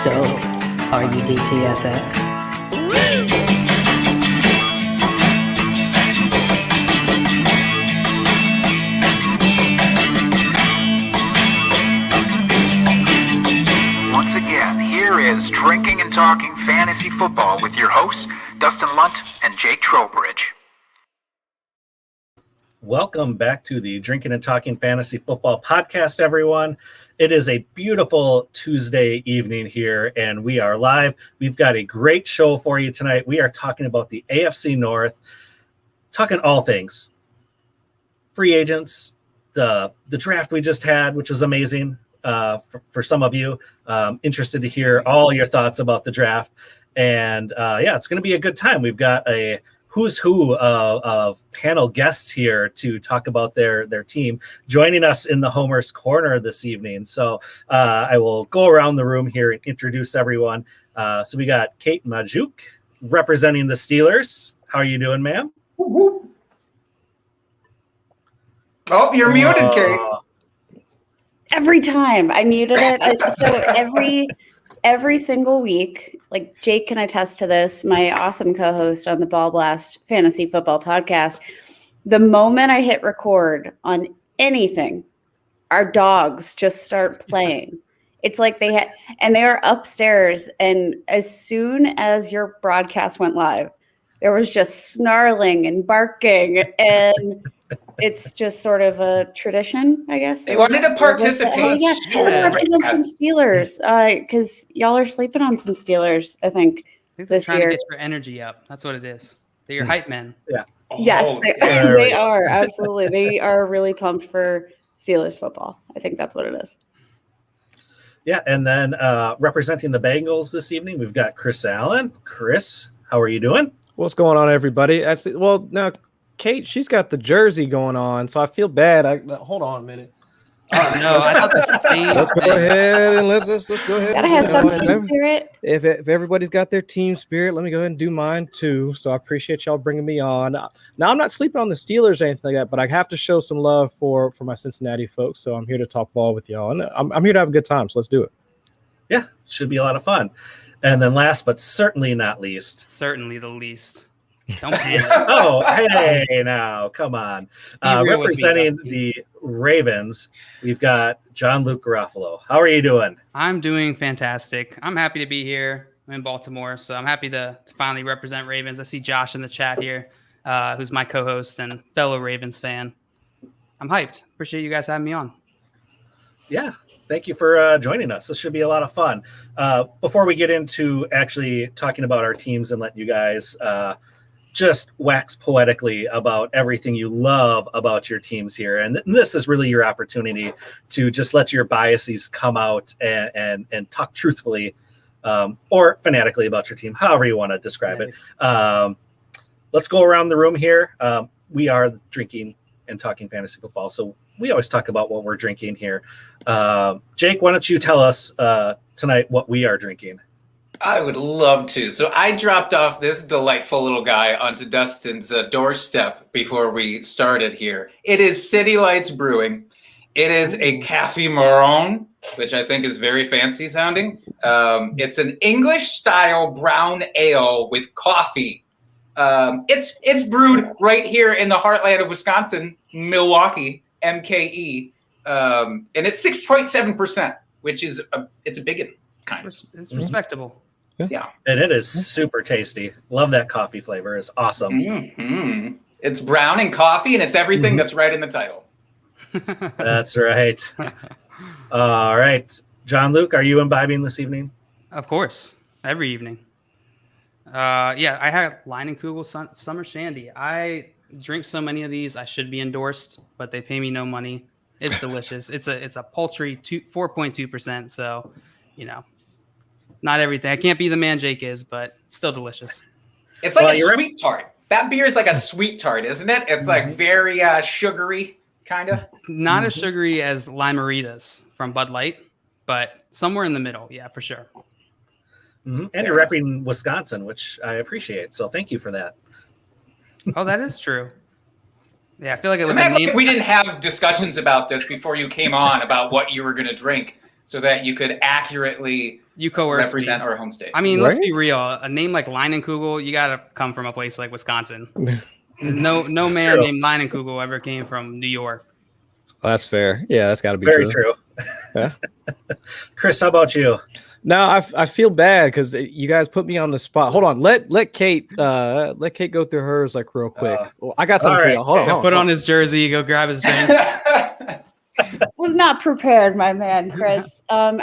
So, are you DTFF? Once again, here is Drinking and Talking Fantasy Football with your hosts, Dustin Lunt and Jake Trowbridge. Welcome back to the Drinking and Talking Fantasy Football podcast, everyone. It is a beautiful Tuesday evening here, and we are live. We've got a great show for you tonight. We are talking about the AFC North, talking all things. Free agents, the draft we just had, which is amazing for some of you. Interested to hear all your thoughts about the draft. And it's going to be a good time. We've got a who's who of panel guests here to talk about their team joining us in the Homer's Corner this evening. So I will go around the room here and introduce everyone. So we got Kate Magdziuk representing the Steelers. How are you doing, ma'am? Oh, you're muted, Kate. Every time I muted it. So every single week, like Jake can attest to this, my awesome co-host on the Ball Blast Fantasy Football Podcast, the moment I hit record on anything, our dogs just start playing. It's like they are upstairs, and as soon as your broadcast went live, there was just snarling and barking, and it's just sort of a tradition, I guess. They wanted to participate. Let's represent some Steelers, because y'all are sleeping on some Steelers, I think this trying year. to get your energy up. That's what it is. They're your hype men. Yeah. Yes, they are. Absolutely. They are really pumped for Steelers football. I think that's what it is. Yeah, and then representing the Bengals this evening, we've got Chris Allen. Chris, how are you doing? What's going on, everybody? Well, now Kate, she's got the jersey going on, so I feel bad. Hold on a minute. Oh, no, I thought that's the same. Let's go ahead and let's go ahead. Gotta have some team spirit. If everybody's got their team spirit, let me go ahead and do mine too. So I appreciate y'all bringing me on. Now I'm not sleeping on the Steelers or anything like that, but I have to show some love for my Cincinnati folks. So I'm here to talk ball with y'all, and I'm here to have a good time. So let's do it. Yeah, should be a lot of fun. And then last but certainly not least. Certainly the least. Don't panic. Oh, hey, now, come on. Representing the Ravens, we've got John-Luke Garofalo. How are you doing? I'm doing fantastic. I'm happy to be here. I'm in Baltimore, so I'm happy to finally represent Ravens. I see Josh in the chat here, who's my co-host and fellow Ravens fan. I'm hyped. Appreciate you guys having me on. Yeah. Thank you for joining us. This should be a lot of fun. Before we get into actually talking about our teams and let you guys just wax poetically about everything you love about your teams here. And this is really your opportunity to just let your biases come out and talk truthfully or fanatically about your team, however you want to describe it. Let's go around the room here. We are Drinking and Talking Fantasy Football, so we always talk about what we're drinking here. Jake, why don't you tell us tonight what we are drinking? I would love to. So I dropped off this delightful little guy onto Dustin's doorstep before we started here. It is City Lights Brewing. It is a Café Marron, which I think is very fancy sounding. It's an English-style brown ale with coffee. It's brewed right here in the heartland of Wisconsin, Milwaukee, MKE, and it's 6.7%, which is it's a big one, kind of. It's respectable. Yeah, and it is super tasty. Love that coffee flavor. It's awesome. Mm-hmm. It's brown and coffee, and it's everything that's right in the title. That's right. All right, John-Luke, are you imbibing this evening? Of course, every evening. I had Leinenkugel Summer Shandy. I drink so many of these, I should be endorsed, but they pay me no money. It's delicious. It's a paltry 4.2%. So, not everything. I can't be the man Jake is, but it's still delicious. It's like a sweet tart. That beer is like a sweet tart, isn't it? It's like very sugary, kind of. Not as sugary as Limeritas from Bud Light, but somewhere in the middle. Yeah, for sure. Mm-hmm. And you're repping Wisconsin, which I appreciate. So thank you for that. Oh, that is true. Yeah, I feel like it would we didn't have discussions about this before you came on about what you were going to drink. so that you could accurately You coerce represent me. our home state. I mean, let's Right? be real. A name like Leinenkugel, you got to come from a place like Wisconsin. No It's man true. named Leinenkugel ever came from New York. Well, that's fair. Yeah, that's got to be Very true. true. Yeah. Chris, how about you? No, I feel bad because you guys put me on the spot. Hold on, let Kate go through hers like real quick. Well, I got something all for right. y'all. Hold on, Go hold put on. on his jersey, go grab his drinks. Was not prepared, my man, Chris. I'm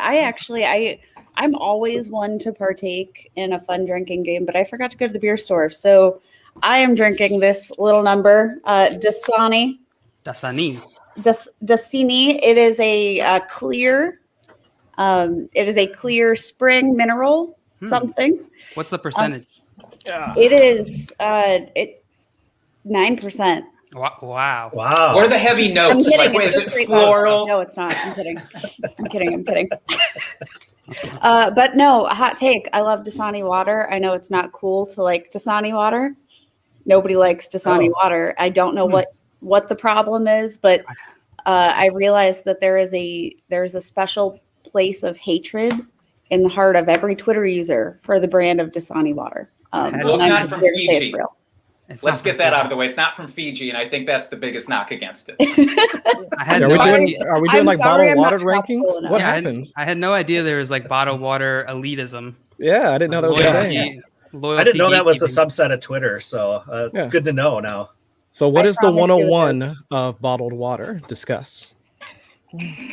always one to partake in a fun drinking game, but I forgot to go to the beer store. So I am drinking this little number, Dasani. Dasani. Dasini. It is a clear. It is a clear spring mineral something. What's the percentage? It is 9%. Wow. Wow. What are the heavy notes? I'm kidding. Like, wait, It's is just it straight malt. floral? No, it's not. I'm kidding. I'm kidding. But no, a hot take. I love Dasani water. I know it's not cool to like Dasani water. Nobody likes Dasani water. I don't know what the problem is, but I realized that there's a special place of hatred in the heart of every Twitter user for the brand of Dasani water. Well, and it's I'm not just from here to say Fiji. it's real. Let's get that out of the way. It's not from Fiji, and I think that's the biggest knock against it. I had Are no we idea. doing I'm like sorry, bottled I'm not water tropical rankings? enough. What Yeah, happened? I had no idea there was like bottled water elitism. Yeah, I didn't know that was a thing. Loyalty I didn't know that was a gatekeeping. subset of Twitter, so it's Yeah. good to know now. So what I is the promise you it 101 of bottled water? Discuss.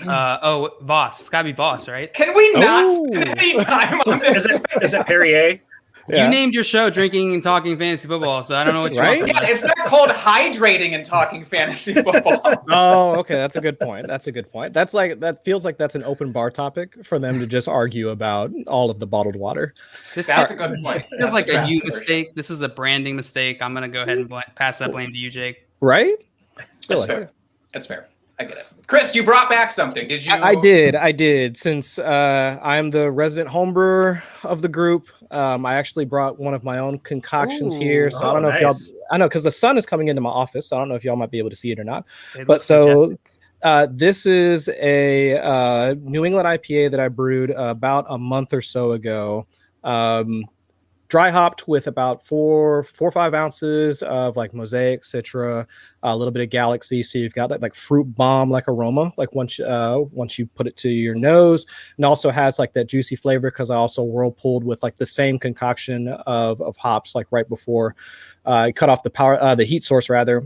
Voss. It's gotta be Voss, right? Can we not Oh. spend any time on Is this? it Perrier? Yeah. You named your show "Drinking and Talking Fantasy Football," so I don't know what you Right? want. Yeah, it's not called hydrating and talking fantasy football. Oh, okay. That's a good point. That feels like that's an open bar topic for them to just argue about all of the bottled water. This That's a good point. feels like a That's you the version. mistake. This is a branding mistake. I'm gonna go ahead and pass that blame to you, Jake. Right? Feel That's like fair. it. That's fair. I get it. Chris, you brought back something. Did you? I did. Since I'm the resident homebrewer of the group, I actually brought one of my own concoctions here. So I don't know if nice. y'all. I know because the sun is coming into my office. So I don't know if y'all might be able to see it or not. It But looks so this is a New England IPA that I brewed about a month or so ago. Dry hopped with about 4 or 5 ounces of like Mosaic, Citra, a little bit of Galaxy. So you've got that like fruit bomb like aroma, like once you put it to your nose, and also has like that juicy flavor because I also whirlpooled with like the same concoction of hops like right before I cut off the heat source rather.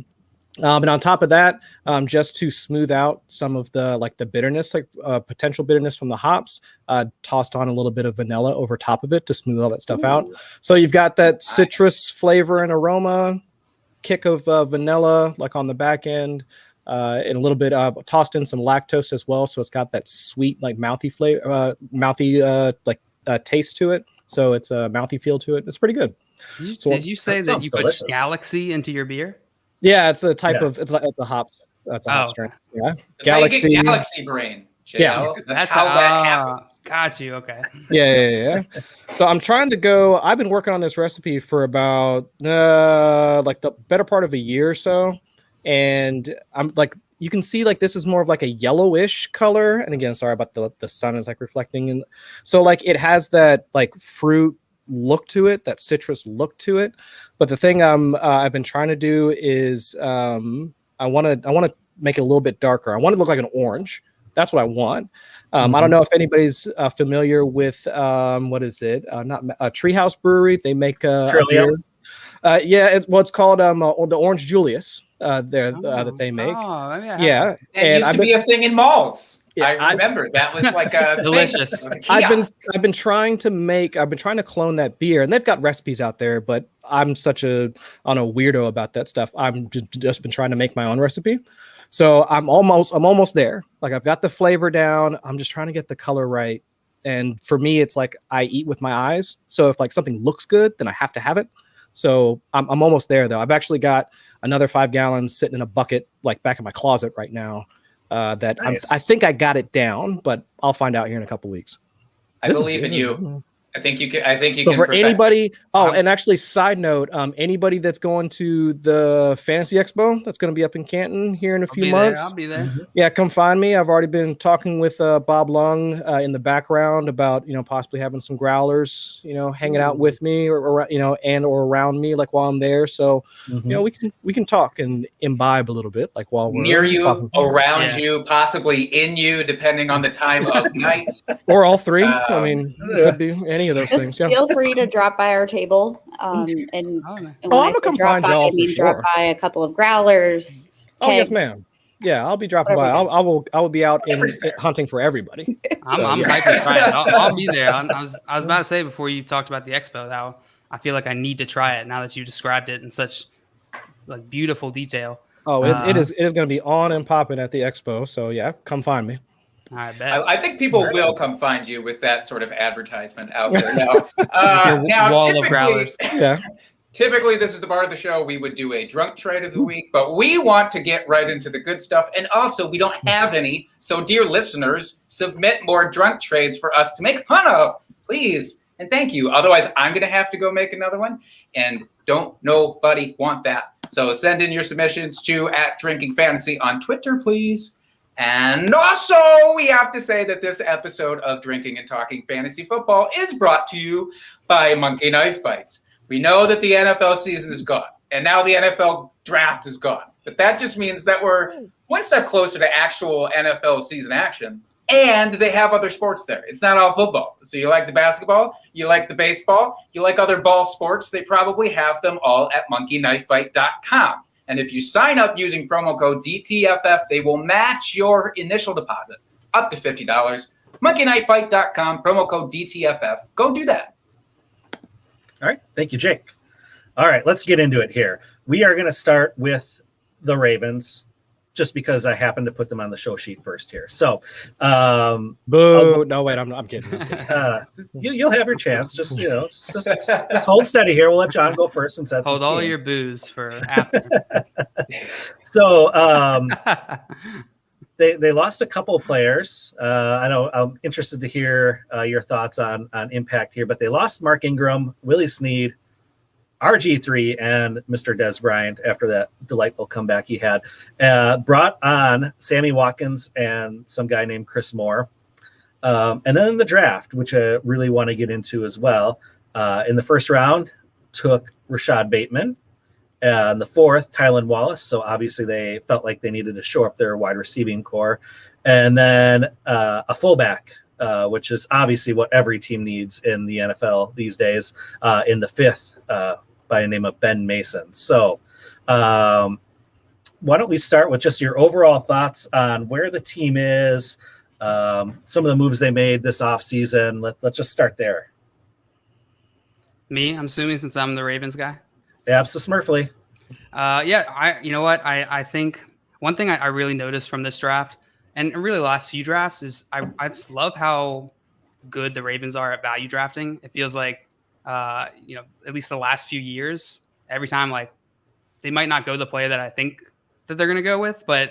And on top of that, just to smooth out some of the bitterness, potential bitterness from the hops, tossed on a little bit of vanilla over top of it to smooth all that stuff out. So you've got that citrus flavor and aroma, kick of vanilla like on the back end, and a little bit tossed in some lactose as well. So it's got that sweet like mouthy flavor, taste to it. So it's a mouthy feel to it. It's pretty good. Did you say that that sounds you put delicious. Galaxy into your beer? Yeah, it's a type Yeah. of it's a hops. That's a hop Oh, strain. Yeah, That's how you Galaxy. get Galaxy brain. JL. Yeah. That's how that happens. Got you. Okay. Yeah. So I'm trying to go. I've been working on this recipe for about like the better part of a year or so, and I'm like, you can see like this is more of like a yellowish color. And again, sorry about the sun is like reflecting, and so like it has that like fruit look to it, that citrus look to it. But the thing I've been trying to do is I want to make it a little bit darker. I want it to look like an orange. That's what I want. I don't know if anybody's familiar with what is it? Not Treehouse Brewery. They make a beer. It's called the Orange Julius. That they make. Oh, Yeah, It used to be a thing in malls. Yeah, I remember that was like a Delicious. thing. It was a I've been trying to clone that beer, and they've got recipes out there, but I'm such a weirdo about that stuff. I'm just been trying to make my own recipe. So I'm almost there. Like I've got the flavor down. I'm just trying to get the color right. And for me, it's like I eat with my eyes. So if like something looks good, then I have to have it. So I'm almost there though. I've actually got another 5 gallons sitting in a bucket, like back in my closet right now. That Nice. I think I got it down, but I'll find out here in a couple weeks. I This is believe in good. you. I think you can. I think you So can. for perfect- anybody, and actually, side note, anybody that's going to the Fantasy Expo that's going to be up in Canton here in a few months, I'll be there. yeah, come find me. I've already been talking with Bob Lung in the background about possibly having some growlers, hanging out with me or and or around me like while I'm there. So we can talk and imbibe a little bit like while we're near you, talking. around you, possibly in you, depending on the time of night. Or all three. I mean, it could be any of those Just things. Yeah. feel free to drop by our table. And when I'm I gonna say come drop find by, y'all I for mean drop sure. by a couple of growlers. Oh yes, kegs. ma'am. Yeah, I'll be dropping by. Whatever. I will be out hunting for everybody. I'm hyped to try it. I'll be there. I was about to say before you talked about the expo how I feel like I need to try it now that you described it in such like beautiful detail. Oh, it is going to be on and popping at the expo. So yeah, come find me. I bet. I think people will come find you with that sort of advertisement out there Your now wall of typically, growlers. Yeah. typically, this is the part of the show we would do a drunk trade of the week, but we want to get right into the good stuff. And also, we don't have any. So, dear listeners, submit more drunk trades for us to make fun of, please. And thank you. Otherwise, I'm going to have to go make another one. And don't nobody want that. So send in your submissions to @DrinkingFantasy on Twitter, please. And also, we have to say that this episode of Drinking and Talking Fantasy Football is brought to you by Monkey Knife Fights. We know that the NFL season is gone, and now the NFL draft is gone. But that just means that we're one step closer to actual NFL season action, and they have other sports there. It's not all football. So you like the basketball, you like the baseball, you like other ball sports, they probably have them all at monkeyknifefight.com. And if you sign up using promo code DTFF, they will match your initial deposit up to $50. monkeyknifefight.com, promo code DTFF. Go do that. All right. Thank you, Jake. All right. Let's get into it here. We are going to start with the Ravens just because I happened to put them on the show sheet first here. So, Boo. No, wait, I'm kidding. you'll have your chance. Just hold steady here. We'll let John go first since that's Hold his all team. your booze for after. So, they lost a couple of players. I know I'm interested to hear your thoughts on impact here, but they lost Mark Ingram, Willie Snead, RG3, and Mr. Des Bryant after that delightful comeback he had. Brought on Sammy Watkins and some guy named Chris Moore. And then in the draft, which I really want to get into as well, in the first round, took Rashad Bateman. In the fourth, Tylan Wallace. So obviously they felt like they needed to shore up their wide receiving core. And then a fullback, which is obviously what every team needs in the NFL these days, in the fifth, by the name of Ben Mason. So why don't we start with just your overall thoughts on where the team is, some of the moves they made this offseason. Let's just start there. Me, I'm assuming since I'm the Ravens guy. Smurfly. You know what? I think one thing I really noticed from this draft and really the last few drafts is I just love how good the Ravens are at value drafting. It feels like, at least the last few years, every time like they might not go the player that I think that they're going to go with, but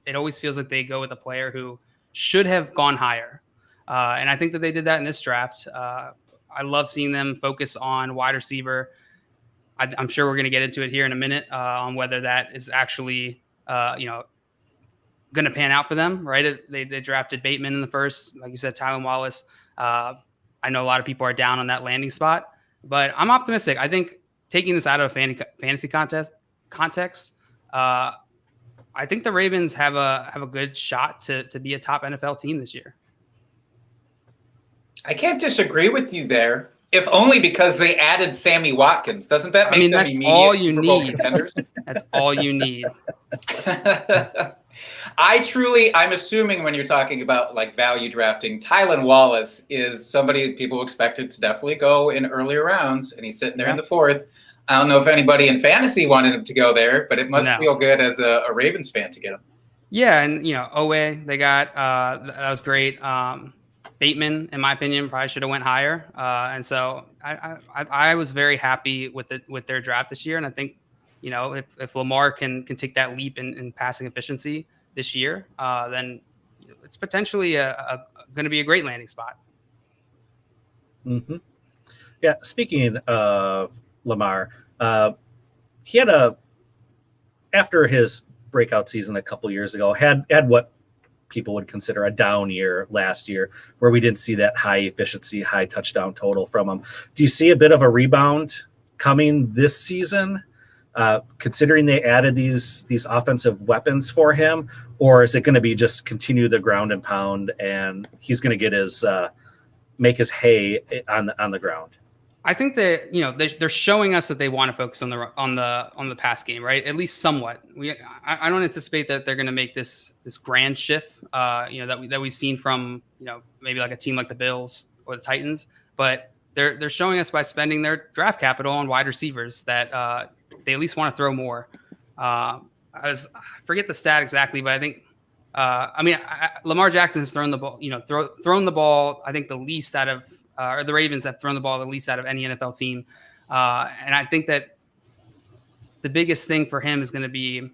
it always feels like they go with a player who should have gone higher. And I think that they did that in this draft. I love seeing them focus on wide receiver. I'm sure we're going to get into it here in a minute on whether that is actually, going to pan out for them, right? They drafted Bateman in the first, like you said, Tylan Wallace. I know a lot of people are down on that landing spot, but I'm optimistic. I think taking this out of a fantasy context, I think the Ravens have a good shot to be a top NFL team this year. I can't disagree with you there. If only because they added Sammy Watkins. Doesn't that make them that's immediate all you Super Bowl need. contenders? That's all you need. I'm assuming when you're talking about like value drafting, Tylan Wallace is somebody people expected to definitely go in earlier rounds, and he's sitting there in the fourth. I don't know if anybody in fantasy wanted him to go there, but it must feel good as a Ravens fan to get him. Yeah, and Owe they got that was great. Bateman, in my opinion, probably should have went higher, and so I was very happy with their draft this year, and I think if Lamar can take that leap in passing efficiency this year, then it's potentially going to be a great landing spot. Mm-hmm. Yeah. Speaking of Lamar, he had after his breakout season a couple years ago, had what people would consider a down year last year, where we didn't see that high efficiency, high touchdown total from him. Do you see a bit of a rebound coming this season, considering they added these offensive weapons for him, or is it going to be just continue the ground and pound, and he's going to get his make his hay on the ground? I think that they're showing us that they want to focus on the pass game, right? At least somewhat. I don't anticipate that they're going to make this grand shift, that we've seen from maybe like a team like the Bills or the Titans, but they're showing us by spending their draft capital on wide receivers that they at least want to throw more. I forget the stat exactly, but I think Lamar Jackson has thrown the ball, thrown the ball. I think the least out of. Or the Ravens have thrown the ball the least out of any NFL team. And I think that the biggest thing for him is going to be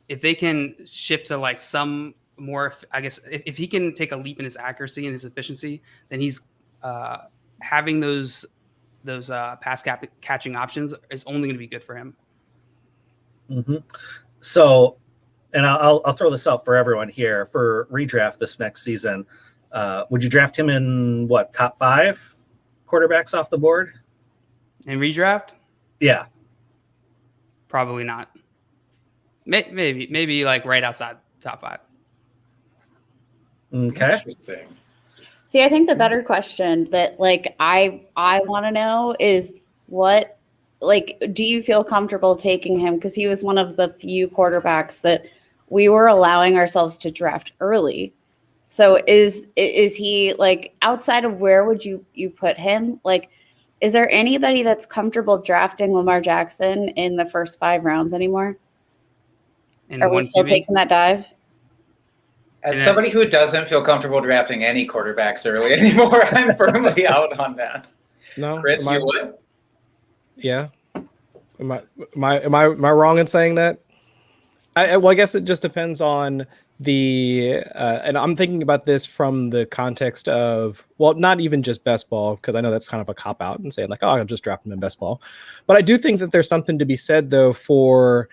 if they can shift to like some more, I guess, if he can take a leap in his accuracy and his efficiency, then he's having those pass catching options is only going to be good for him. Mm-hmm. So, and I'll throw this out for everyone here for redraft this next season. Would you draft him in top 5 quarterbacks off the board? In redraft? Yeah. Probably not. Maybe like right outside top 5. Okay. Interesting. See, I think the better question that like I want to know is what, like, do you feel comfortable taking him? Because he was one of the few quarterbacks that we were allowing ourselves to draft early. So is he like outside of where would you put him? Like, is there anybody that's comfortable drafting Lamar Jackson in the first 5 rounds anymore? Are we still taking that dive? As somebody who doesn't feel comfortable drafting any quarterbacks early anymore, I'm firmly out on that. No, Chris, you would? Yeah. Am I wrong in saying that? I guess it just depends on and I'm thinking about this from the context of, well, not even just best ball, because I know that's kind of a cop out and saying like, oh, I'll just draft him in best ball. But I do think that there's something to be said though for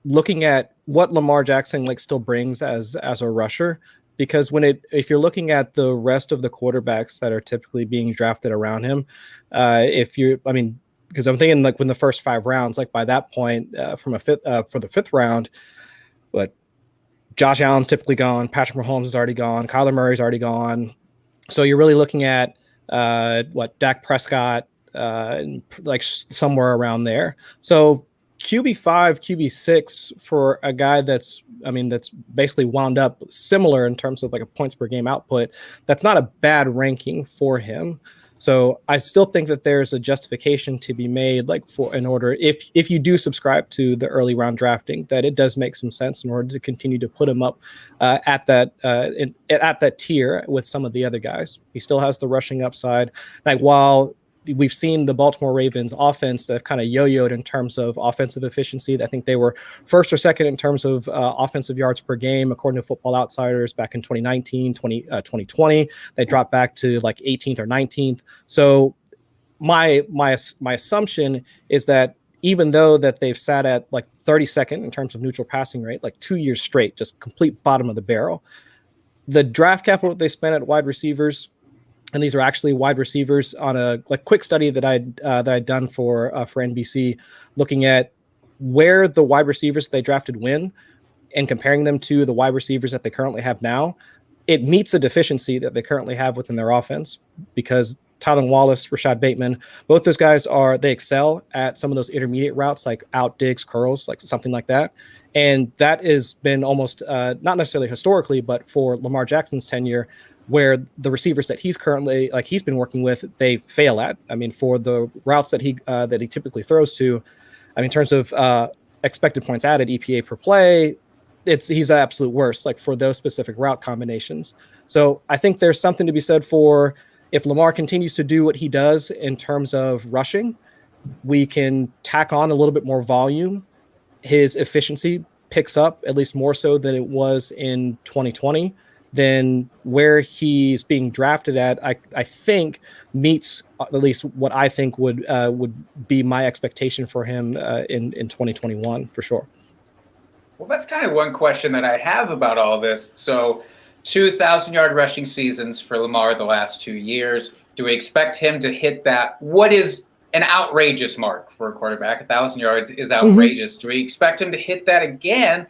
looking at what Lamar Jackson like still brings as a rusher, because if you're looking at the rest of the quarterbacks that are typically being drafted around him, because I'm thinking like when the first 5 rounds, like by that point for the 5th round, but Josh Allen's typically gone. Patrick Mahomes is already gone. Kyler Murray's already gone. So you're really looking at Dak Prescott, like somewhere around there. So QB5, QB6 for a guy that's basically wound up similar in terms of like a points per game output. That's not a bad ranking for him. So I still think that there's a justification to be made, like in order, if you do subscribe to the early round drafting, that it does make some sense in order to continue to put him up at that tier with some of the other guys. He still has the rushing upside. Like while we've seen the Baltimore Ravens offense that have kind of yo-yoed in terms of offensive efficiency. I think they were first or second in terms of offensive yards per game, according to Football Outsiders back in 2020. They dropped back to like 18th or 19th. So my assumption is that even though that they've sat at like 32nd in terms of neutral passing rate, like 2 years straight, just complete bottom of the barrel, the draft capital they spent at wide receivers, and these are actually wide receivers on a quick study that I'd done for NBC, looking at where the wide receivers they drafted win and comparing them to the wide receivers that they currently have now. It meets a deficiency that they currently have within their offense, because Tylan Wallace, Rashad Bateman, both those guys they excel at some of those intermediate routes, like out digs, curls, like something like that. And that has been almost not necessarily historically, but for Lamar Jackson's tenure, where the receivers that he's currently he's been working with, they fail at. I mean, for the routes that he typically throws to, in terms of expected points added, EPA per play, he's the absolute worst, like for those specific route combinations. So I think there's something to be said for, if Lamar continues to do what he does in terms of rushing, we can tack on a little bit more volume. His efficiency picks up, at least more so than it was in 2020. then where he's being drafted at, I think meets at least what I think would be my expectation for him in 2021 for sure. Well, that's kind of one question that I have about all this. So 2,000-yard rushing seasons for Lamar the last 2 years. Do we expect him to hit that? What is an outrageous mark for a quarterback? 1,000 yards is outrageous. Do we expect him to hit that again?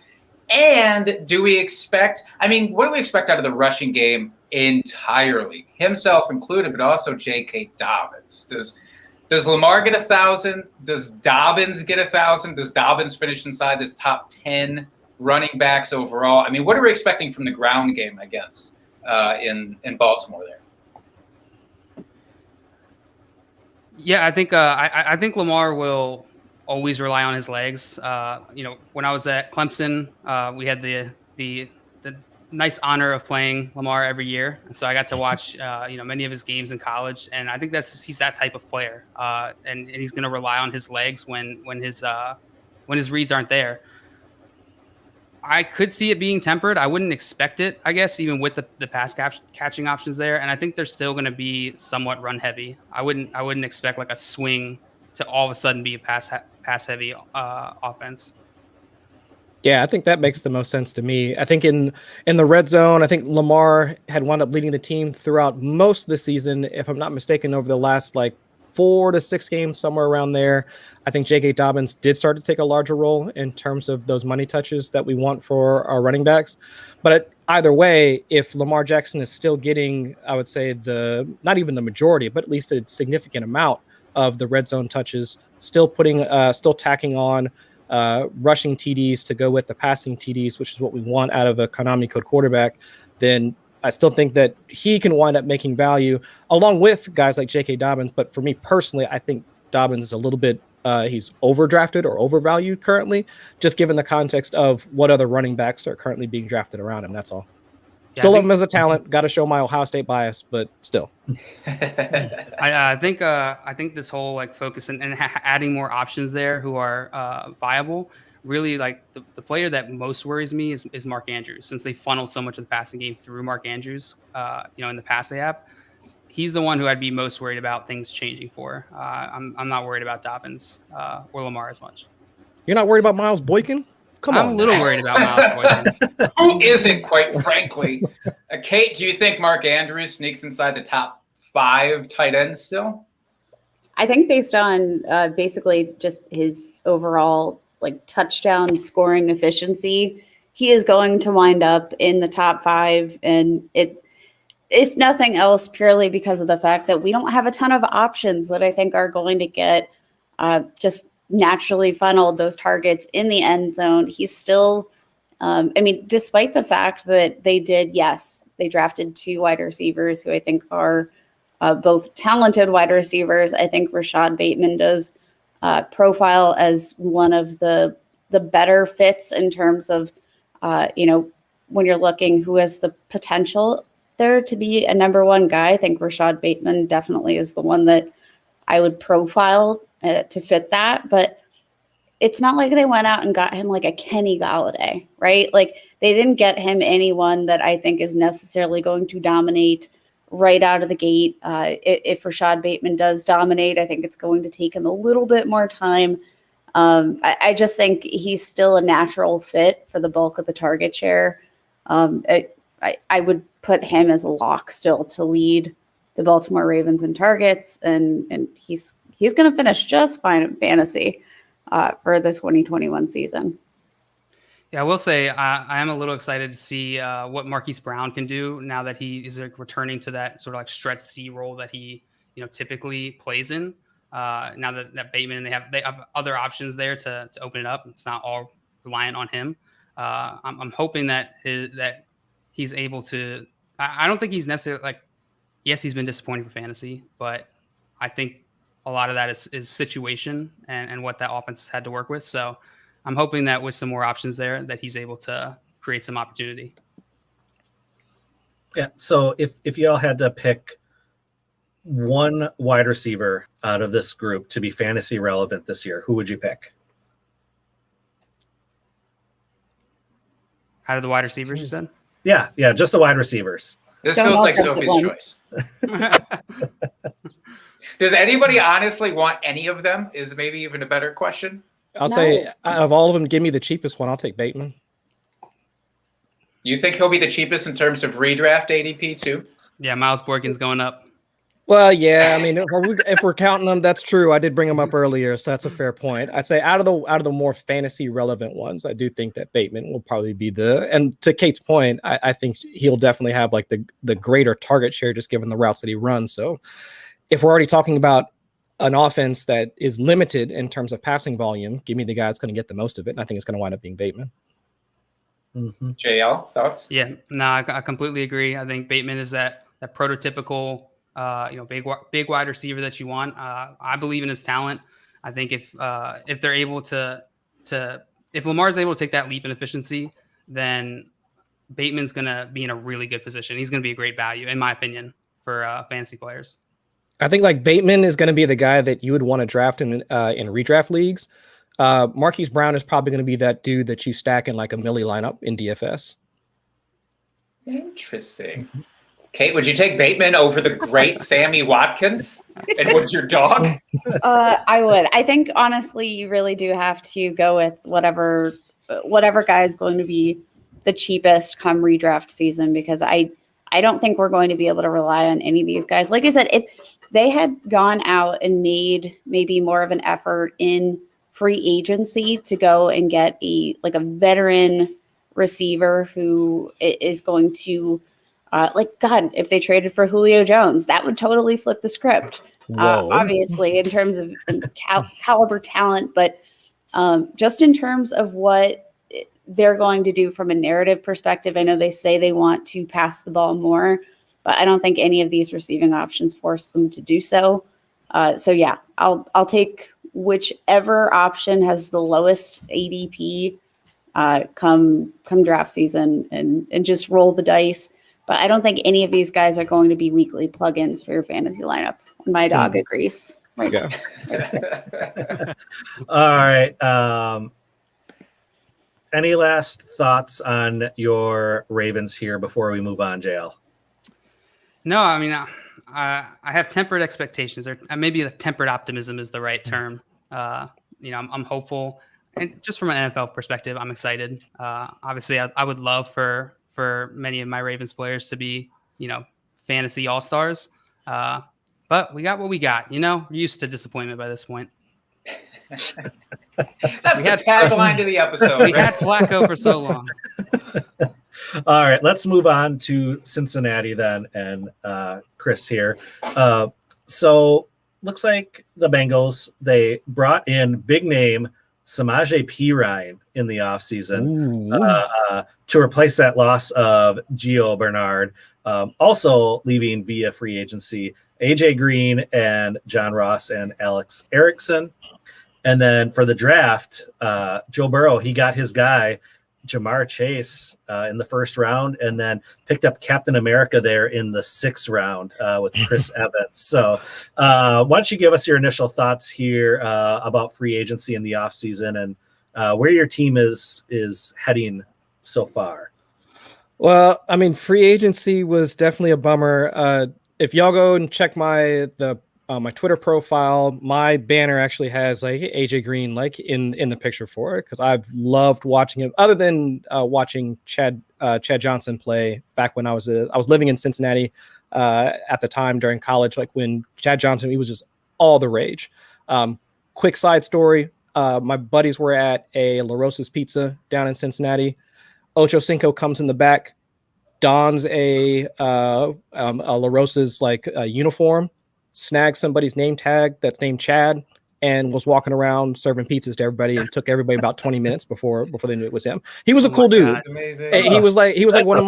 And do we expect, I mean, what do we expect out of the rushing game entirely? Himself included, but also J.K. Dobbins. Does Lamar get 1,000? Does Dobbins get 1,000? Does Dobbins finish inside this top 10 running backs overall? I mean, what are we expecting from the ground game, I guess, in Baltimore there? Yeah, I think Lamar will always rely on his legs. When I was at Clemson, we had the nice honor of playing Lamar every year, and so I got to watch many of his games in college, and I think he's that type of player, and he's going to rely on his legs when his reads aren't there. I could see it being tempered. I wouldn't expect it, I guess, even with the pass catching options there. And I think they're still going to be somewhat run heavy. I wouldn't expect like a swing to all of a sudden be a pass heavy offense. Yeah, I think that makes the most sense to me. I think in the red zone, I think Lamar had wound up leading the team throughout most of the season, if I'm not mistaken, over the last 4 to 6 games, somewhere around there. I think J.K. Dobbins did start to take a larger role in terms of those money touches that we want for our running backs. But either way, if Lamar Jackson is still getting, I would say not even the majority, but at least a significant amount of the red zone touches, still tacking on rushing TDs to go with the passing TDs, which is what we want out of a Konami code quarterback, then I still think that he can wind up making value along with guys like J.K. Dobbins. But for me personally, I think Dobbins is a little bit he's overdrafted or overvalued currently, just given the context of what other running backs are currently being drafted around him. That's all. Yeah, still love him as a talent. Got to show my Ohio State bias, but still. I think this whole focus and adding more options there who are viable. Really, the player that most worries me is Mark Andrews, since they funnel so much of the passing game through Mark Andrews. In the past they have. He's the one who I'd be most worried about things changing for. I'm not worried about Dobbins or Lamar as much. You're not worried about Miles Boykin? Come on. I'm a little worried about Miles Boykin. Who isn't, quite frankly? Kate, do you think Mark Andrews sneaks inside the top 5 tight ends still? I think based on basically just his overall touchdown scoring efficiency, he is going to wind up in the top 5, and if nothing else, purely because of the fact that we don't have a ton of options that I think are going to get just naturally funneled those targets in the end zone. He's still, despite the fact that they drafted 2 wide receivers who I think are both talented wide receivers. I think Rashad Bateman does profile as one of the better fits in terms of, when you're looking who has the potential there to be a number 1 guy. I think Rashad Bateman definitely is the one that I would profile to fit that. But it's not like they went out and got him like a Kenny Galladay, right? They didn't get him anyone that I think is necessarily going to dominate right out of the gate. If Rashad Bateman does dominate, I think it's going to take him a little bit more time. I just think he's still a natural fit for the bulk of the target share. I would put him as a lock still to lead the Baltimore Ravens in targets, and he's going to finish just fine in fantasy for the 2021 season. Yeah, I will say I am a little excited to see what Marquis Brown can do now that he is returning to that sort of stretch C role that he typically plays in. Now that Bateman, they have other options there to open it up. It's not all reliant on him. I'm hoping that he's able to. I don't think he's necessarily yes, he's been disappointing for fantasy, but I think a lot of that is situation and what that offense had to work with. So I'm hoping that with some more options there, that he's able to create some opportunity. Yeah. So if y'all had to pick one wide receiver out of this group to be fantasy relevant this year, who would you pick? Out of the wide receivers, you said? Yeah, just the wide receivers. This Don't feels all like jump at Sophie's once. choice. Does anybody honestly want any of them? Is maybe even a better question. I'll say out of all of them, give me the cheapest one. I'll take Bateman. You think he'll be the cheapest in terms of redraft ADP too? Yeah, Miles Boykin's going up. Well, yeah, I mean, if we're counting them, that's true. I did bring them up earlier, so that's a fair point. I'd say out of the more fantasy relevant ones, I do think that Bateman will probably be and to Kate's point, I think he'll definitely have like the greater target share just given the routes that he runs. So if we're already talking about an offense that is limited in terms of passing volume, give me the guy that's going to get the most of it, and I think it's going to wind up being Bateman. Mm-hmm. JL, thoughts? Yeah, no, I completely agree. I think Bateman is that prototypical, big wide receiver that you want. I believe in his talent. I think if they're able if Lamar's able to take that leap in efficiency, then Bateman's going to be in a really good position. He's going to be a great value, in my opinion, for fantasy players. I think like Bateman is going to be the guy that you would want to draft in redraft leagues. Marquis Brown is probably going to be that dude that you stack in like a Millie lineup in DFS. Interesting. Kate, would you take Bateman over the great Sammy Watkins? And would your dog? I would. I think honestly, you really do have to go with whatever guy is going to be the cheapest come redraft season, because I don't think we're going to be able to rely on any of these guys. Like I said, if they had gone out and made maybe more of an effort in free agency to go and get a veteran receiver who is going to God, if they traded for Julio Jones, that would totally flip the script. Obviously, in terms of caliber talent, but just in terms of what they're going to do from a narrative perspective. I know they say they want to pass the ball more, but I don't think any of these receiving options force them to do so. So yeah, I'll take whichever option has the lowest ADP come draft season and just roll the dice. But I don't think any of these guys are going to be weekly plugins for your fantasy lineup. And my dog agrees. Right. Yeah. All right. Any last thoughts on your Ravens here before we move on, JL? No, I mean, I have tempered expectations, or maybe the tempered optimism is the right term. I'm hopeful, and just from an NFL perspective, I'm excited. Obviously, I would love for many of my Ravens players to be, fantasy all-stars. But we got what we got. We're used to disappointment by this point. That's the tagline to the episode. We had Flacco for so long. All right, let's move on to Cincinnati then, and Chris here. So looks like the Bengals, they brought in big name Samaje Perine in the offseason to replace that loss of Gio Bernard. Also leaving via free agency AJ Green and John Ross and Alex Erickson. And then for the draft, Joe Burrow, he got his guy, Jamar Chase, in the first round, and then picked up Captain America there in the 6th round with Chris Evans. So why don't you give us your initial thoughts here about free agency in the offseason and where your team is heading so far? Well, I mean, free agency was definitely a bummer. If y'all go and check my Twitter profile, my banner actually has like AJ Green like in the picture for it, because I've loved watching him. Other than watching Chad Johnson play back when I was living in Cincinnati at the time during college, like when Chad Johnson, he was just all the rage. Quick side story: my buddies were at a La Rosa's Pizza down in Cincinnati. Ocho Cinco comes in the back, dons a La Rosa's uniform, snagged somebody's name tag that's named Chad, and was walking around serving pizzas to everybody, and took everybody about 20 minutes before they knew it was him. He was a cool dude. He was like one of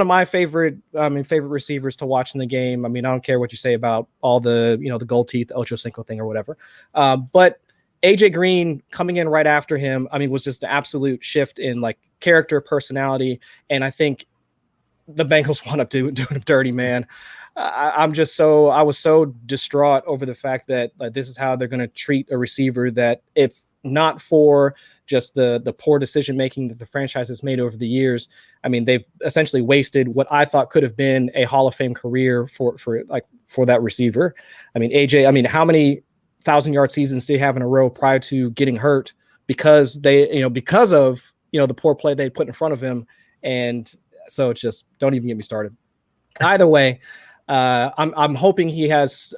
my favorite receivers to watch in the game. I mean, I don't care what you say about all the the gold teeth Ocho Cinco thing or whatever, but AJ Green coming in right after him, I mean, was just an absolute shift in like character, personality, and I think the Bengals wound up doing him dirty, man. I was so distraught over the fact that this is how they're going to treat a receiver that if not for just the poor decision making that the franchise has made over the years. I mean, they've essentially wasted what I thought could have been a Hall of Fame career for that receiver. I mean, AJ, I mean, how many 1,000-yard seasons did he have in a row prior to getting hurt because of the poor play they put in front of him? And so it's just, don't even get me started. Either way, I'm hoping he has,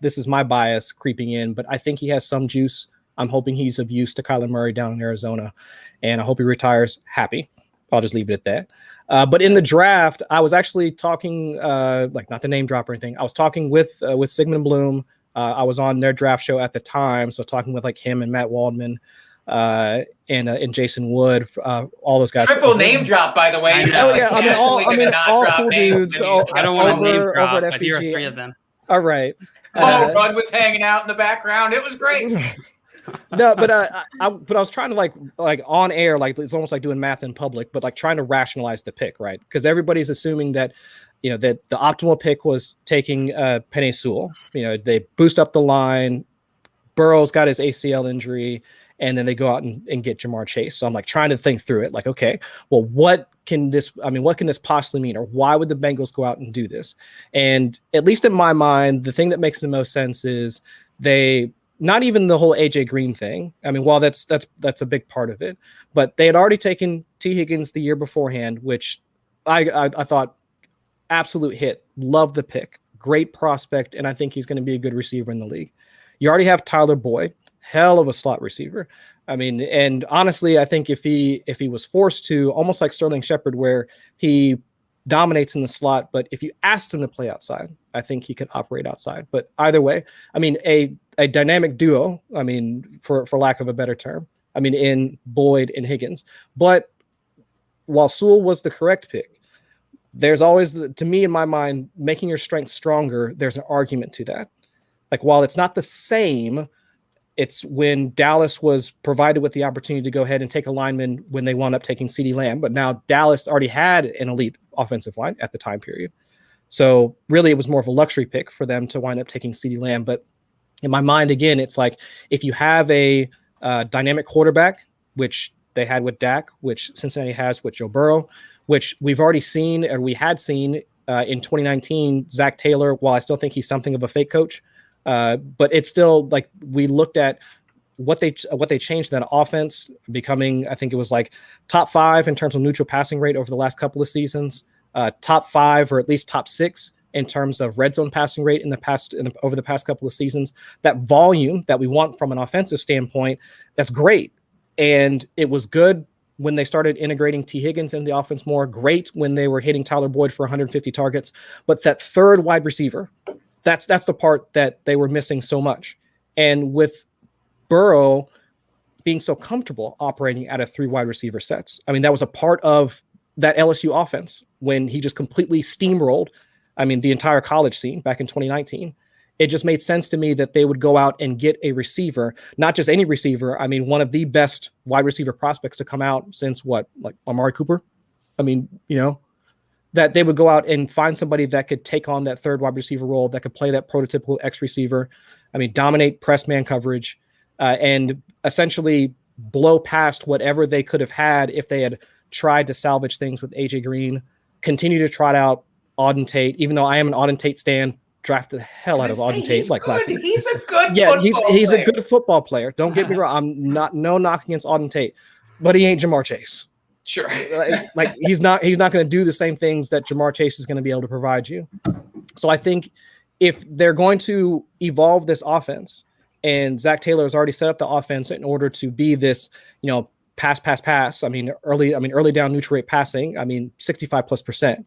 this is my bias creeping in, but I think he has some juice. I'm hoping he's of use to Kyler Murray down in Arizona, and I hope he retires happy. I'll just leave it at that. But in the draft, I was actually talking, not the name drop or anything. I was talking with Sigmund Bloom. I was on their draft show at the time, so talking with him and Matt Waldman and Jason Wood, all those guys. Triple name drop, by the way. All cool dudes. I don't want to name drop, but here are 3 of them. All right. Bud was hanging out in the background. It was great. No, but I was trying to like on air, it's almost like doing math in public, but trying to rationalize the pick, right? Because everybody's assuming that that the optimal pick was taking Penei Sewell. They boost up the line. Burrow's got his ACL injury, and then they go out and get Jamar Chase. So I'm trying to think through it. Okay, well, what can this possibly mean? Or why would the Bengals go out and do this? And at least in my mind, the thing that makes the most sense is they, not even the whole AJ Green thing. I mean, while that's a big part of it, but they had already taken T. Higgins the year beforehand, which I thought absolute hit. Love the pick. Great prospect, and I think he's going to be a good receiver in the league. You already have Tyler Boyd, hell of a slot receiver. I mean, and honestly, I think if he was forced to, almost like Sterling Shepard, where he dominates in the slot, but if you asked him to play outside, I think he could operate outside. But either way, I mean, a dynamic duo, I mean, for lack of a better term, I mean, in Boyd and Higgins. But while Sewell was the correct pick, there's always, to me, in my mind, making your strength stronger, there's an argument to that. While it's not the same, it's when Dallas was provided with the opportunity to go ahead and take a lineman when they wound up taking CeeDee Lamb. But now Dallas already had an elite offensive line at the time period. So really, it was more of a luxury pick for them to wind up taking CeeDee Lamb. But in my mind, again, it's if you have a dynamic quarterback, which they had with Dak, which Cincinnati has with Joe Burrow, which we've already seen, or we had seen in 2019, Zach Taylor, while I still think he's something of a fake coach, but it's still we looked at what they changed that offense, becoming, I think it was top 5 in terms of neutral passing rate over the last couple of seasons, top 5 or at least top 6 in terms of red zone passing rate over the past couple of seasons. That volume that we want from an offensive standpoint, that's great. And it was good when they started integrating T. Higgins in the offense more. Great when they were hitting Tyler Boyd for 150 targets. But that third wide receiver, that's the part that they were missing so much. And with Burrow being so comfortable operating out of 3 wide receiver sets, I mean, that was a part of that LSU offense when he just completely steamrolled, I mean, the entire college scene back in 2019. It just made sense to me that they would go out and get a receiver, not just any receiver. I mean, one of the best wide receiver prospects to come out since Amari Cooper. I mean, that they would go out and find somebody that could take on that third wide receiver role, that could play that prototypical X receiver. I mean, dominate press man coverage, and essentially blow past whatever they could have had if they had tried to salvage things with AJ Green. Continue to trot out Auden Tate, even though I am an Auden Tate stan. Drafted the hell out of Auden Tate last year. He's a good he's a good football player. Don't get me wrong. I'm no knock against Auden Tate, but he ain't Jamar Chase. Sure. He's not going to do the same things that Jamar Chase is going to be able to provide you. So I think if they're going to evolve this offense, and Zach Taylor has already set up the offense in order to be this, pass. I mean, early down neutral rate passing. I mean, 65+%.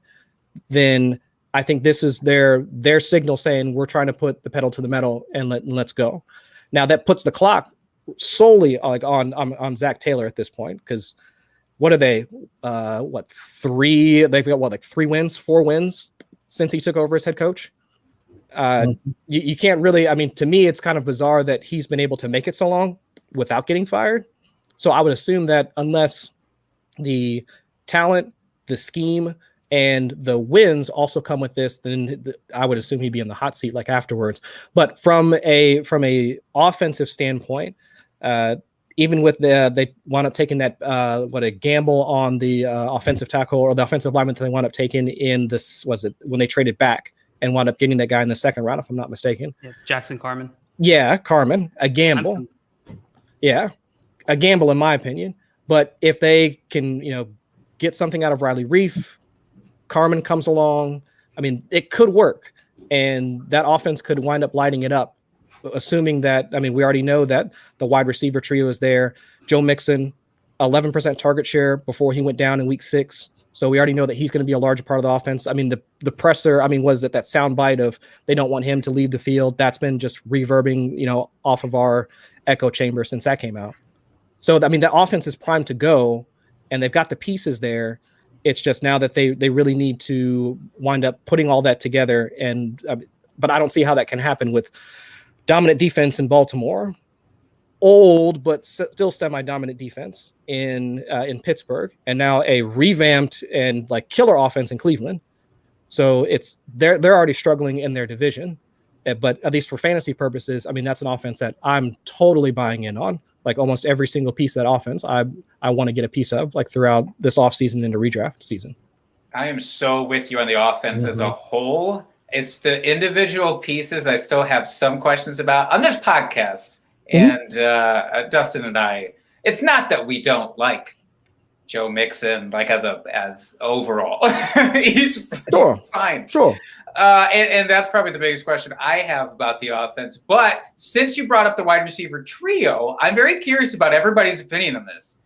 Then I think this is their signal saying we're trying to put the pedal to the metal and let's go. Now that puts the clock solely on Zach Taylor at this point, because what are they? 3? They've got 3 wins, 4 wins since he took over as head coach. You can't really. I mean, to me, it's kind of bizarre that he's been able to make it so long without getting fired. So I would assume that unless the talent, the scheme, and the wins also come with this, then I would assume he'd be in the hot seat afterwards. But from a offensive standpoint, even with they wound up taking that a gamble on the offensive tackle or the offensive lineman that they wound up taking in this, was it when they traded back and wound up getting that guy in the second round, if I'm not mistaken. Yeah, Jackson Carmen. Yeah, Carmen, a gamble. Clemson. Yeah, a gamble in my opinion. But if they can, get something out of Riley Reef, Carmen comes along, I mean, it could work. And that offense could wind up lighting it up, assuming that, I mean, we already know that the wide receiver trio is there. Joe Mixon, 11% target share before he went down in week 6. So we already know that he's going to be a large part of the offense. I mean, the presser, I mean, was it that sound bite of they don't want him to leave the field? That's been just reverbing, off of our echo chamber since that came out. So, I mean, the offense is primed to go, and they've got the pieces there. It's just now that they really need to wind up putting all that together. And but I don't see how that can happen with dominant defense in Baltimore, old but still semi-dominant defense in Pittsburgh, and now a revamped and like killer offense in Cleveland. So they're already struggling in their division, but at least for fantasy purposes, I mean, that's an offense that I'm totally buying in on. Like almost every single piece of that offense, I want to get a piece of, like throughout this offseason into redraft season. I am so with you on the offense as a whole. It's the individual pieces I still have some questions about on this podcast. And Dustin and I, it's not that we don't like Joe Mixon, like as overall. he's fine. Sure. And that's probably the biggest question I have about the offense. But since you brought up the wide receiver trio, I'm very curious about everybody's opinion on this.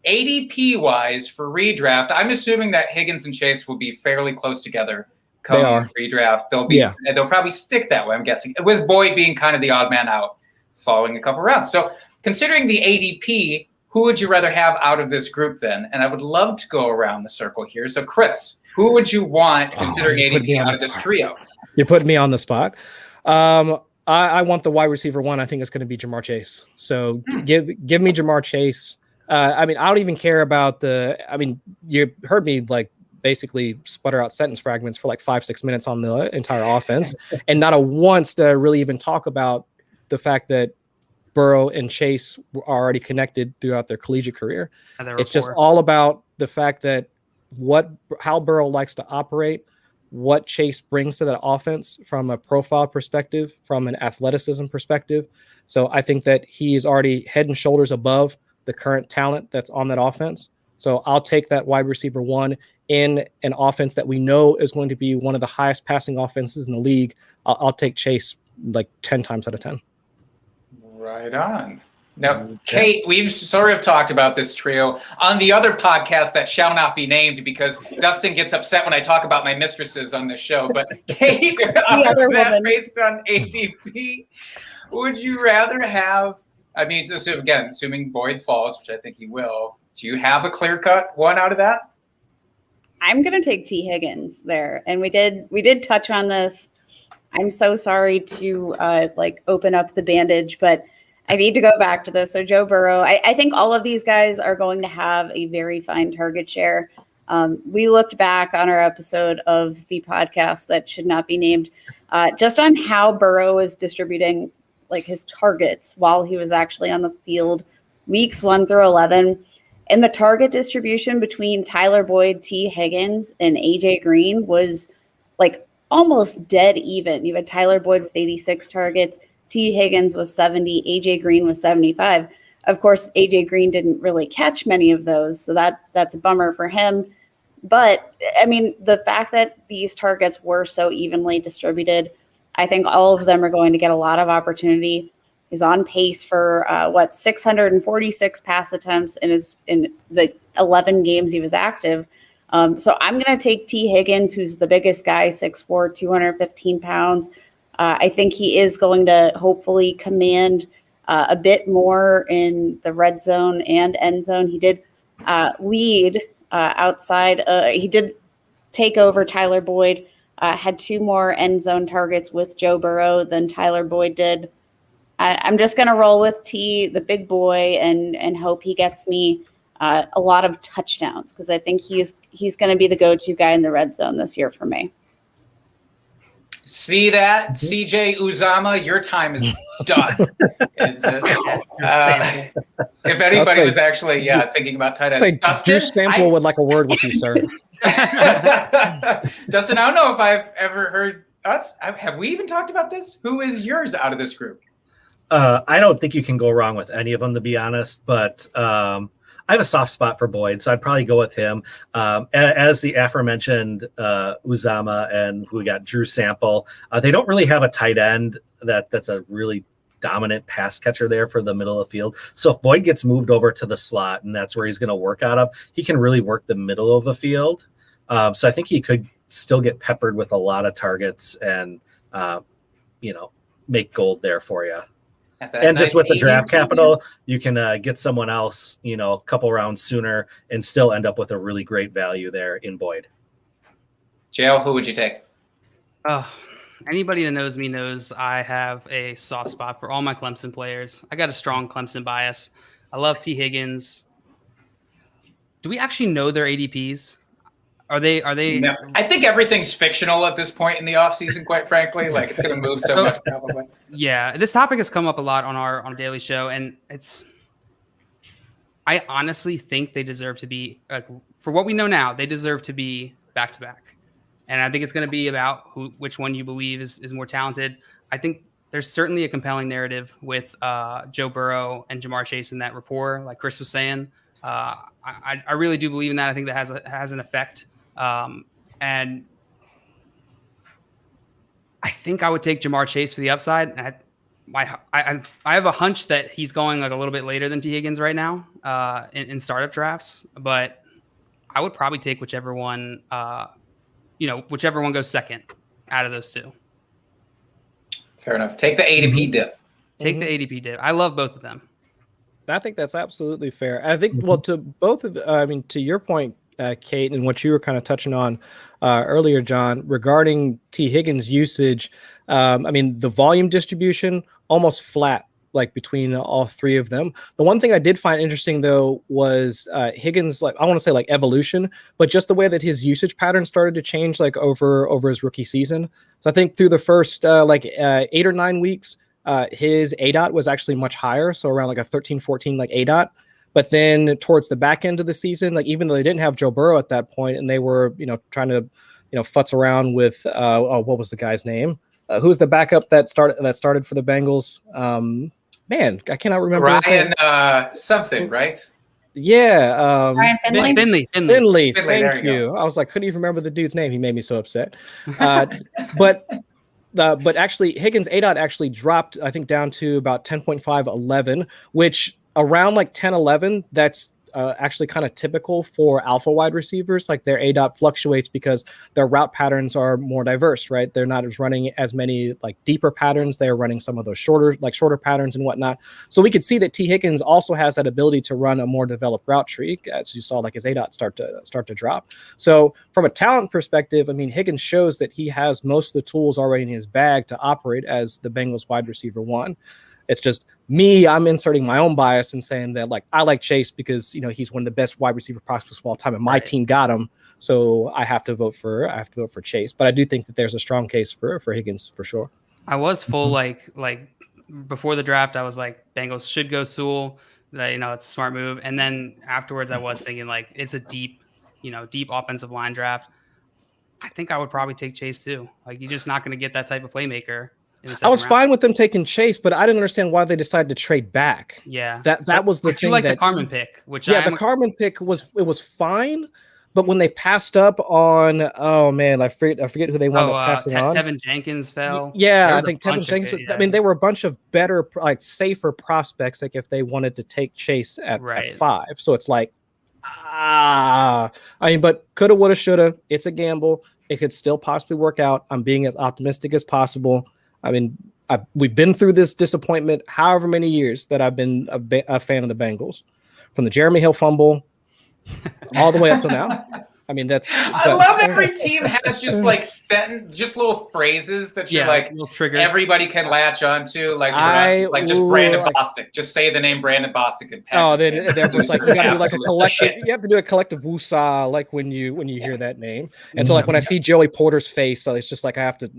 ADP-wise for redraft, I'm assuming that Higgins and Chase will be fairly close together come redraft. They'll probably stick that way, I'm guessing, with Boyd being kind of the odd man out following a couple rounds. So considering the ADP, who would you rather have out of this group then? And I would love to go around the circle here. So Chris, who would you want considering ADP out of this trio? You're putting me on the spot. I want the wide receiver one. I think it's going to be Jamar Chase. So give me Jamar Chase. I mean, I don't even care about you heard me like basically sputter out sentence fragments for like 5-6 minutes on the entire offense. And not a once did I really even talk about the fact that Burrow and Chase were already connected throughout their collegiate career. It's just all about the fact that how Burrow likes to operate, what Chase brings to that offense from a profile perspective, from an athleticism perspective. So I think that he is already head and shoulders above the current talent that's on that offense. So I'll take that wide receiver one in an offense that we know is going to be one of the highest passing offenses in the league. I'll take Chase like 10 times out of 10. Right on. Now, Kate, we've sort of talked about this trio on the other podcast that shall not be named because Dustin gets upset when I talk about my mistresses on this show. But Kate, based on ADP, would you rather have, I mean, assuming Boyd falls, which I think he will, do you have a clear-cut one out of that? I'm going to take T. Higgins there. And we did touch on this. I'm so sorry to open up the bandage, but I need to go back to this. So Joe Burrow, I think all of these guys are going to have a very fine target share. We looked back on our episode of the podcast that should not be named, just on how Burrow is distributing like his targets while he was actually on the field, weeks 1 through 11. And the target distribution between Tyler Boyd, T. Higgins, and AJ Green was like almost dead even. You had Tyler Boyd with 86 targets. T. Higgins was 70, AJ Green was 75. Of course, AJ Green didn't really catch many of those, so that's a bummer for him. But I mean, the fact that these targets were so evenly distributed, I think all of them are going to get a lot of opportunity. He's on pace for 646 pass attempts in the 11 games he was active. So I'm going to take T. Higgins, who's the biggest guy, 6'4", 215 pounds. I think he is going to hopefully command a bit more in the red zone and end zone. He did lead outside. He did take over Tyler Boyd, had 2 more end zone targets with Joe Burrow than Tyler Boyd did. I'm just going to roll with T, the big boy, and hope he gets me a lot of touchdowns because I think he's going to be the go-to guy in the red zone this year for me. See that, CJ Uzama? Your time is done. If anybody was actually thinking about tight ends, It's like Juice Sample would like a word with you, sir. Dustin, I don't know if I've ever heard us. Have we even talked about this? Who is yours out of this group? I don't think you can go wrong with any of them, to be honest. But I have a soft spot for Boyd, so I'd probably go with him. As the aforementioned Uzama and we got Drew Sample, they don't really have a tight end that's a really dominant pass catcher there for the middle of the field. So if Boyd gets moved over to the slot and that's where he's going to work out of, he can really work the middle of the field. So I think he could still get peppered with a lot of targets and, make gold there for you. And just with the draft capital, you can get someone else, a couple rounds sooner and still end up with a really great value there in Boyd. JL, who would you take? Anybody that knows me knows I have a soft spot for all my Clemson players. I got a strong Clemson bias. I love T. Higgins. Do we actually know their ADPs? Are they? No, I think everything's fictional at this point in the offseason, quite frankly. Like, it's going to move so much, probably. Yeah, this topic has come up a lot on our daily show, and I honestly think they deserve to be, for what we know now, they deserve to be back-to-back. And I think it's going to be about which one you believe is more talented. I think there's certainly a compelling narrative with Joe Burrow and Jamar Chase in that rapport, like Chris was saying. I really do believe in that. I think that has an effect. And I think I would take Jamar Chase for the upside. I have a hunch that he's going like a little bit later than T. Higgins right now in startup drafts, but I would probably take whichever one goes second out of those two. Fair enough. Take the ADP dip. Take the ADP dip. I love both of them. I think that's absolutely fair. I think, to both of, to your point, Kate, and what you were kind of touching on earlier, John, regarding T. Higgins' usage, the volume distribution almost flat, like between all three of them. The one thing I did find interesting, though, was Higgins, I want to say evolution, but just the way that his usage pattern started to change over his rookie season. So I think through the first 8 or 9 weeks, his ADOT was actually much higher, so around a 13, 14 ADOT. But then towards the back end of the season, even though they didn't have Joe Burrow at that point, and they were trying to futz around with what was the guy's name? Who's the backup that started for the Bengals? Man, I cannot remember. Ryan something, right? Yeah. Ryan Finley. Finley. Thank you. I was couldn't even remember the dude's name. He made me so upset. But actually, Higgins' ADOT actually dropped, I think, down to about 10.5, 11, which around 10, 11, that's actually kind of typical for alpha wide receivers. Their ADOT fluctuates because their route patterns are more diverse, right? They're not running as many deeper patterns. They're running some of those shorter patterns and whatnot. So we could see that T. Higgins also has that ability to run a more developed route tree, as you saw his ADOT start to drop. So from a talent perspective, Higgins shows that he has most of the tools already in his bag to operate as the Bengals wide receiver one. It's just me, I'm inserting my own bias and saying that I like Chase because he's one of the best wide receiver prospects of all time, and my team got him, so I have to vote for Chase. But I do think that there's a strong case for Higgins for sure. I was full before the draft. I was Bengals should go Sewell. That it's a smart move. And then afterwards, I was thinking it's a deep offensive line draft. I think I would probably take Chase too. You're just not going to get that type of playmaker. I was fine with them taking Chase, but I didn't understand why they decided to trade back. Yeah, that was the thing. The Carmen pick, the Carmen pick was fine, but when they passed up on, I forget who they wound up passing on. Tevin Jenkins fell. Yeah, I think Tevin Jenkins. They were a bunch of better, safer prospects. If they wanted to take Chase at 5, so it's but coulda, woulda, shoulda. It's a gamble. It could still possibly work out. I'm being as optimistic as possible. We've been through this disappointment however many years that I've been a fan of the Bengals, from the Jeremy Hill fumble all the way up to now. I mean, that's. I love every team has just like just little phrases that you're like little triggers. everybody can latch onto. Like for us, it's like just Brandon Bostic. Just say the name Brandon Bostic and therefore it's like you got to do like a collective. Shit. You have to do a collective woosah like when you hear that name. And so like when I see Joey Porter's face, so it's just like I have to.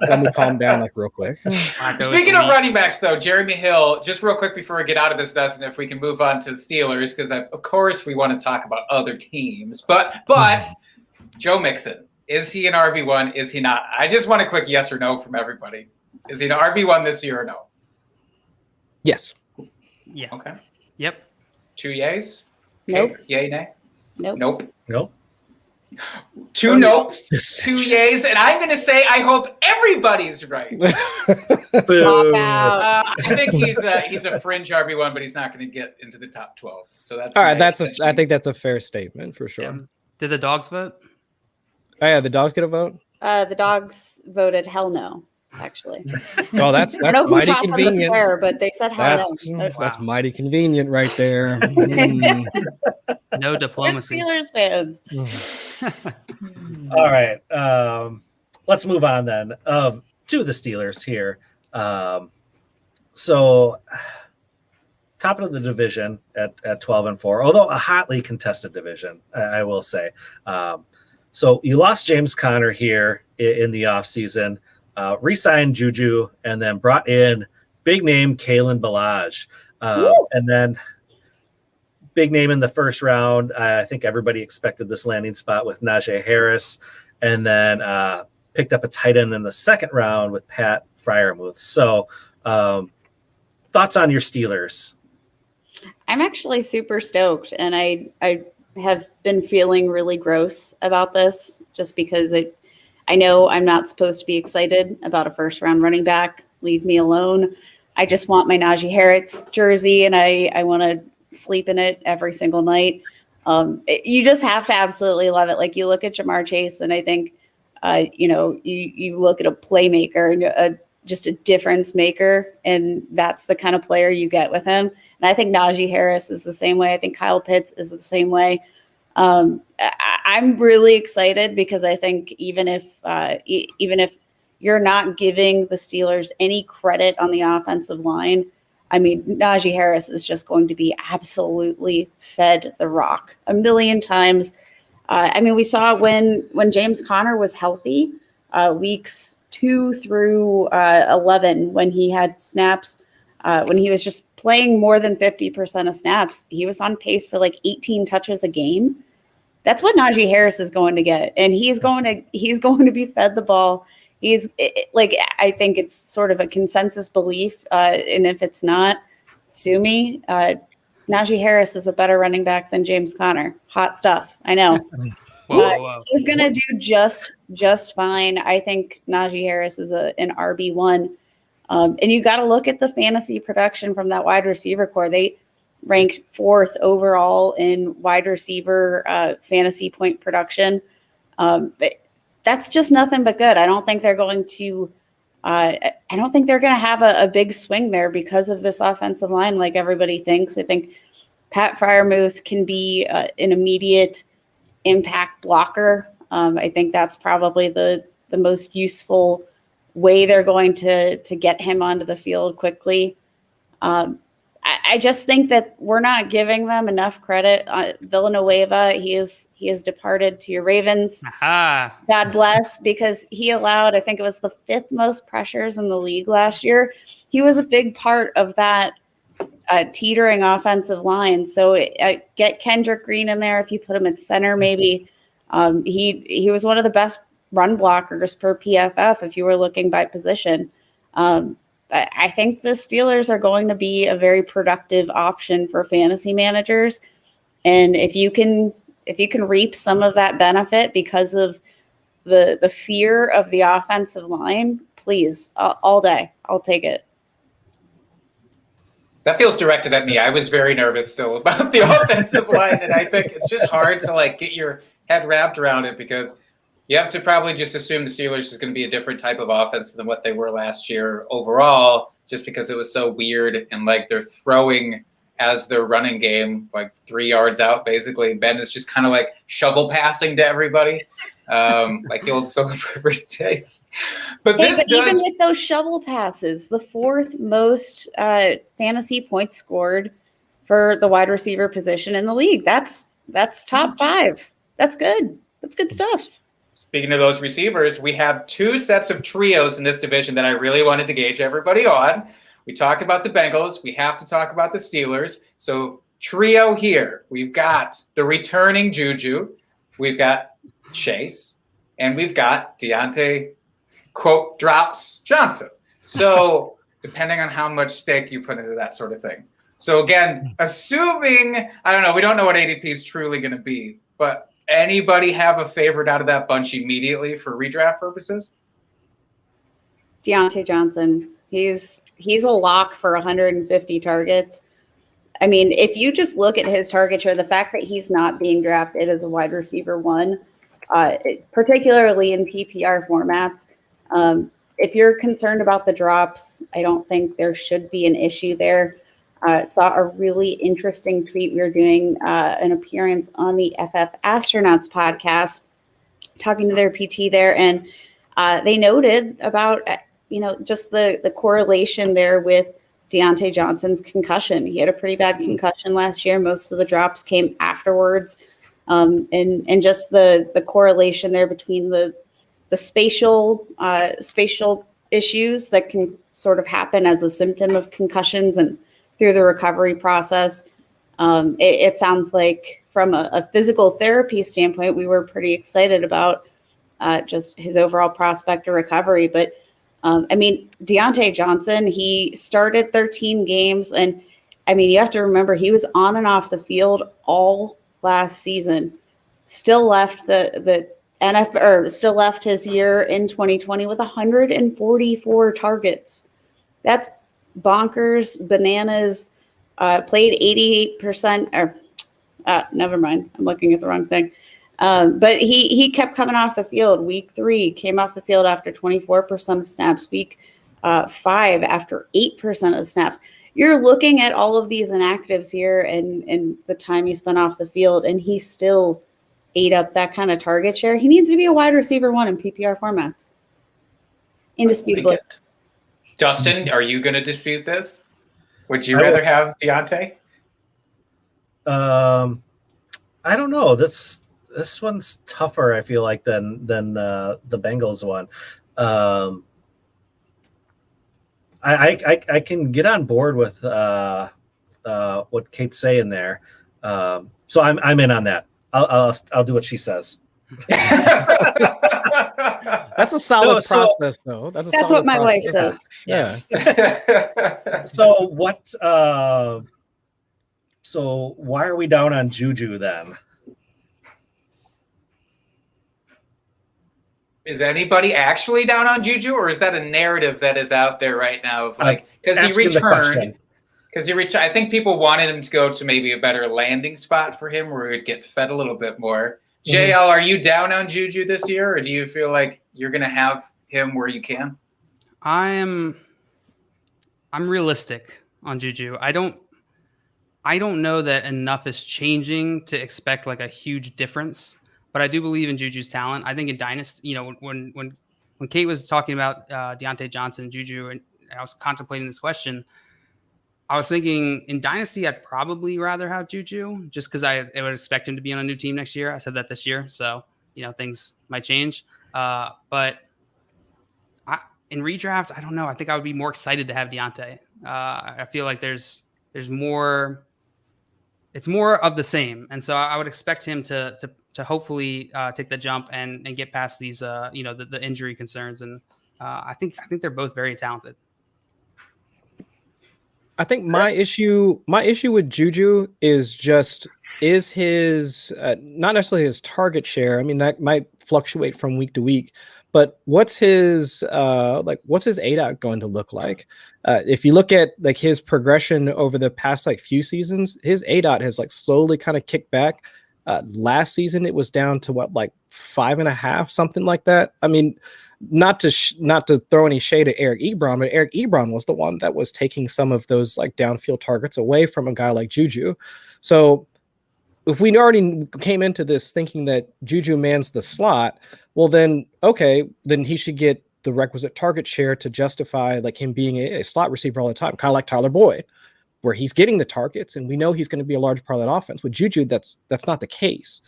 Let me calm down like real quick. Speaking of running backs, though, Jeremy Hill. Just real quick before we get out of this, Dustin, if we can move on to the Steelers, because of course we want to talk about other teams, but Joe Mixon, is he an RB1? Is he not? I just want a quick yes or no from everybody. Is he an RB1 this year or no? Yes. Yeah. Okay. Yep. 2 yays? Nope. Okay. Yay, nay? Nope. Nope. 2 nopes, 2 yays, and I'm going to say I hope everybody's right. Pop out. I think he's a fringe RB1, but he's not going to get into the top 12. So that's all right. I think that's a fair statement for sure. Yeah. Did the dogs vote? Oh yeah, the dogs get a vote. The dogs voted hell no. Actually, Oh, that's I don't know who mighty taught them to convenient. swear, but they said hell no. That's mighty convenient right there. Mm. No We're diplomacy. Steelers fans. All right. Let's move on then to the Steelers here. So top of the division at 12-4, although a hotly contested division, I will say. So you lost James Conner here in the offseason, re-signed Juju, and then brought in big name Kalen Ballage. And then big name in the first round. I think everybody expected this landing spot with Najee Harris, and then picked up a tight end in the second round with Pat Freiermuth. So thoughts on your Steelers? I'm actually super stoked, and I have been feeling really gross about this just because I know I'm not supposed to be excited about a first round running back. Leave me alone. I just want my Najee Harris jersey, and I want to sleep in it every single night. You just have to absolutely love it. Like you look at Jamar Chase, and I think, you look at a playmaker and just a difference maker, and that's the kind of player you get with him. And I think Najee Harris is the same way. I think Kyle Pitts is the same way. I'm really excited because I think even if you're not giving the Steelers any credit on the offensive line, I mean, Najee Harris is just going to be absolutely fed the rock a million times. We saw when James Conner was healthy, weeks 2 through 11, when he had snaps, when he was just playing more than 50% of snaps, he was on pace for like 18 touches a game. That's what Najee Harris is going to get, and he's going to be fed the ball. I think it's sort of a consensus belief, and if it's not, sue me. Najee Harris is a better running back than James Conner. Hot stuff, I know. Whoa. He's going to do just fine. I think Najee Harris is an RB1. And you got to look at the fantasy production from that wide receiver core. They ranked 4th overall in wide receiver fantasy point production. But that's just nothing but good. I don't think they're going to have a big swing there because of this offensive line like everybody thinks. I think Pat Freiermuth can be an immediate impact blocker. I think that's probably the most useful way they're going to get him onto the field quickly. I just think that we're not giving them enough credit. Villanueva, he has departed to your Ravens. Aha. God bless, because he allowed, I think it was the 5th most pressures in the league last year. He was a big part of that teetering offensive line. So get Kendrick Green in there if you put him at center, maybe. He was one of the best run blockers per PFF if you were looking by position. I think the Steelers are going to be a very productive option for fantasy managers. And if you can reap some of that benefit because of the fear of the offensive line, please, all day, I'll take it. That feels directed at me. I was very nervous still about the offensive line, and I think it's just hard to get your head wrapped around it because you have to probably just assume the Steelers is going to be a different type of offense than what they were last year overall, just because it was so weird and they're throwing as their running game, like 3 yards out, basically. Ben is just kind of like shovel passing to everybody, like the old Philip Rivers days. But Hey, this but does. even with those shovel passes, the 4th most fantasy points scored for the wide receiver position in the league. That's top 5. That's good. That's good stuff. Speaking of those receivers, we have 2 sets of trios in this division that I really wanted to gauge everybody on. We talked about the Bengals. We have to talk about the Steelers. So trio here, we've got the returning Juju. We've got Chase. And we've got Deontay, quote, drops Johnson. So depending on how much stake you put into that sort of thing. So again, assuming, I don't know, we don't know what ADP is truly going to be, but anybody have a favorite out of that bunch immediately for redraft purposes? Deontay Johnson. He's a lock for 150 targets. I mean, if you just look at his target share, the fact that he's not being drafted as a wide receiver 1, particularly in PPR formats, if you're concerned about the drops, I don't think there should be an issue there. Saw a really interesting tweet. We were doing an appearance on the FF Astronauts podcast, talking to their PT there, and they noted about just the correlation there with Deontay Johnson's concussion. He had a pretty bad concussion last year. Most of the drops came afterwards, and just the correlation there between the spatial issues that can sort of happen as a symptom of concussions and through the recovery process. It sounds like from a physical therapy standpoint, we were pretty excited about just his overall prospect of recovery. But I mean, Deontay Johnson, he started 13 games. And I mean, you have to remember he was on and off the field all last season, still left the NFL, or still left his year in 2020 with 144 targets. That's bonkers, bananas. Played 88%, or never mind, I'm looking at the wrong thing. But he kept coming off the field. Week 3 came off the field after 24% of snaps. Week 5 after 8% of snaps. You're looking at all of these inactives here and the time he spent off the field, and he still ate up that kind of target share. He needs to be a wide receiver 1 in PPR formats. Indisputably. Dustin, are you going to dispute this? Would you rather have Deontay? I don't know. This one's tougher, I feel like, than the Bengals one. I can get on board with what Kate's saying there. So I'm in on that. I'll do what she says. That's a solid process, though. That's what my wife says. Yeah. So what? So why are we down on Juju then? Is anybody actually down on Juju, or is that a narrative that is out there right now of like, because he returned? I think people wanted him to go to maybe a better landing spot for him where he would get fed a little bit more. JL, are you down on Juju this year, or do you feel like you're going to have him where you can? I'm realistic on Juju. I don't know that enough is changing to expect like a huge difference, but I do believe in Juju's talent. I think in Dynasty, when Kate was talking about Deontay Johnson, Juju, and I was contemplating this question, I was thinking in Dynasty, I'd probably rather have Juju just because I would expect him to be on a new team next year. I said that this year, so things might change. But in redraft, I don't know. I think I would be more excited to have Deontay. I feel like there's more. It's more of the same, and so I would expect him to hopefully take the jump and get past these the injury concerns. And I think they're both very talented. I think my issue with Juju is his not necessarily his target share. I mean, that might fluctuate from week to week, but what's his ADOT going to look like? If you look at like his progression over the past like few seasons, his ADOT has like slowly kind of kicked back. Last season it was down to 5.5, something like that. I mean, not to throw any shade at Eric Ebron, but Eric Ebron was the one that was taking some of those like downfield targets away from a guy like Juju. So if we already came into this thinking that Juju mans the slot, well then, okay, then he should get the requisite target share to justify like him being a slot receiver all the time, kind of like Tyler Boyd, where he's getting the targets and we know he's going to be a large part of that offense. With Juju, that's not the case.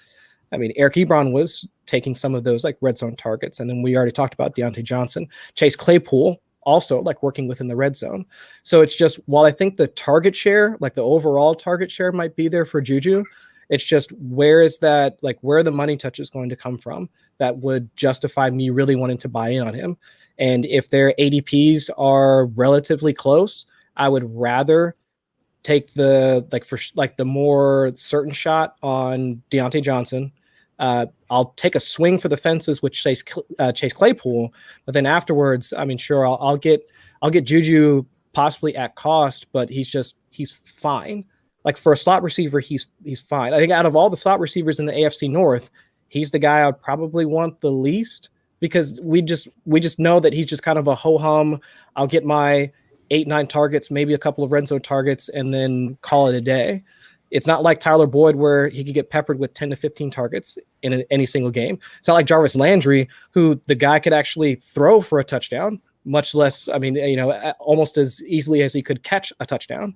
I mean, Eric Ebron was taking some of those like red zone targets. And then we already talked about Deontay Johnson, Chase Claypool also like working within the red zone. So it's just, while I think the target share, like the overall target share might be there for Juju, it's just where are the money touch is going to come from that would justify me really wanting to buy in on him. And if their ADPs are relatively close, I would rather take the more certain shot on Deontay Johnson. I'll take a swing for the fences with Chase Claypool, but then afterwards, I mean, sure, I'll get Juju possibly at cost, but he's fine. Like for a slot receiver, he's fine. I think out of all the slot receivers in the AFC North, he's the guy I'd probably want the least, because we just know that he's just kind of a ho-hum. I'll get my 8-9 targets, maybe a couple of red zone targets, and then call it a day. It's not like Tyler Boyd where he could get peppered with 10 to 15 targets in any single game. It's not like Jarvis Landry, who the guy could actually throw for a touchdown, much less, I mean, almost as easily as he could catch a touchdown.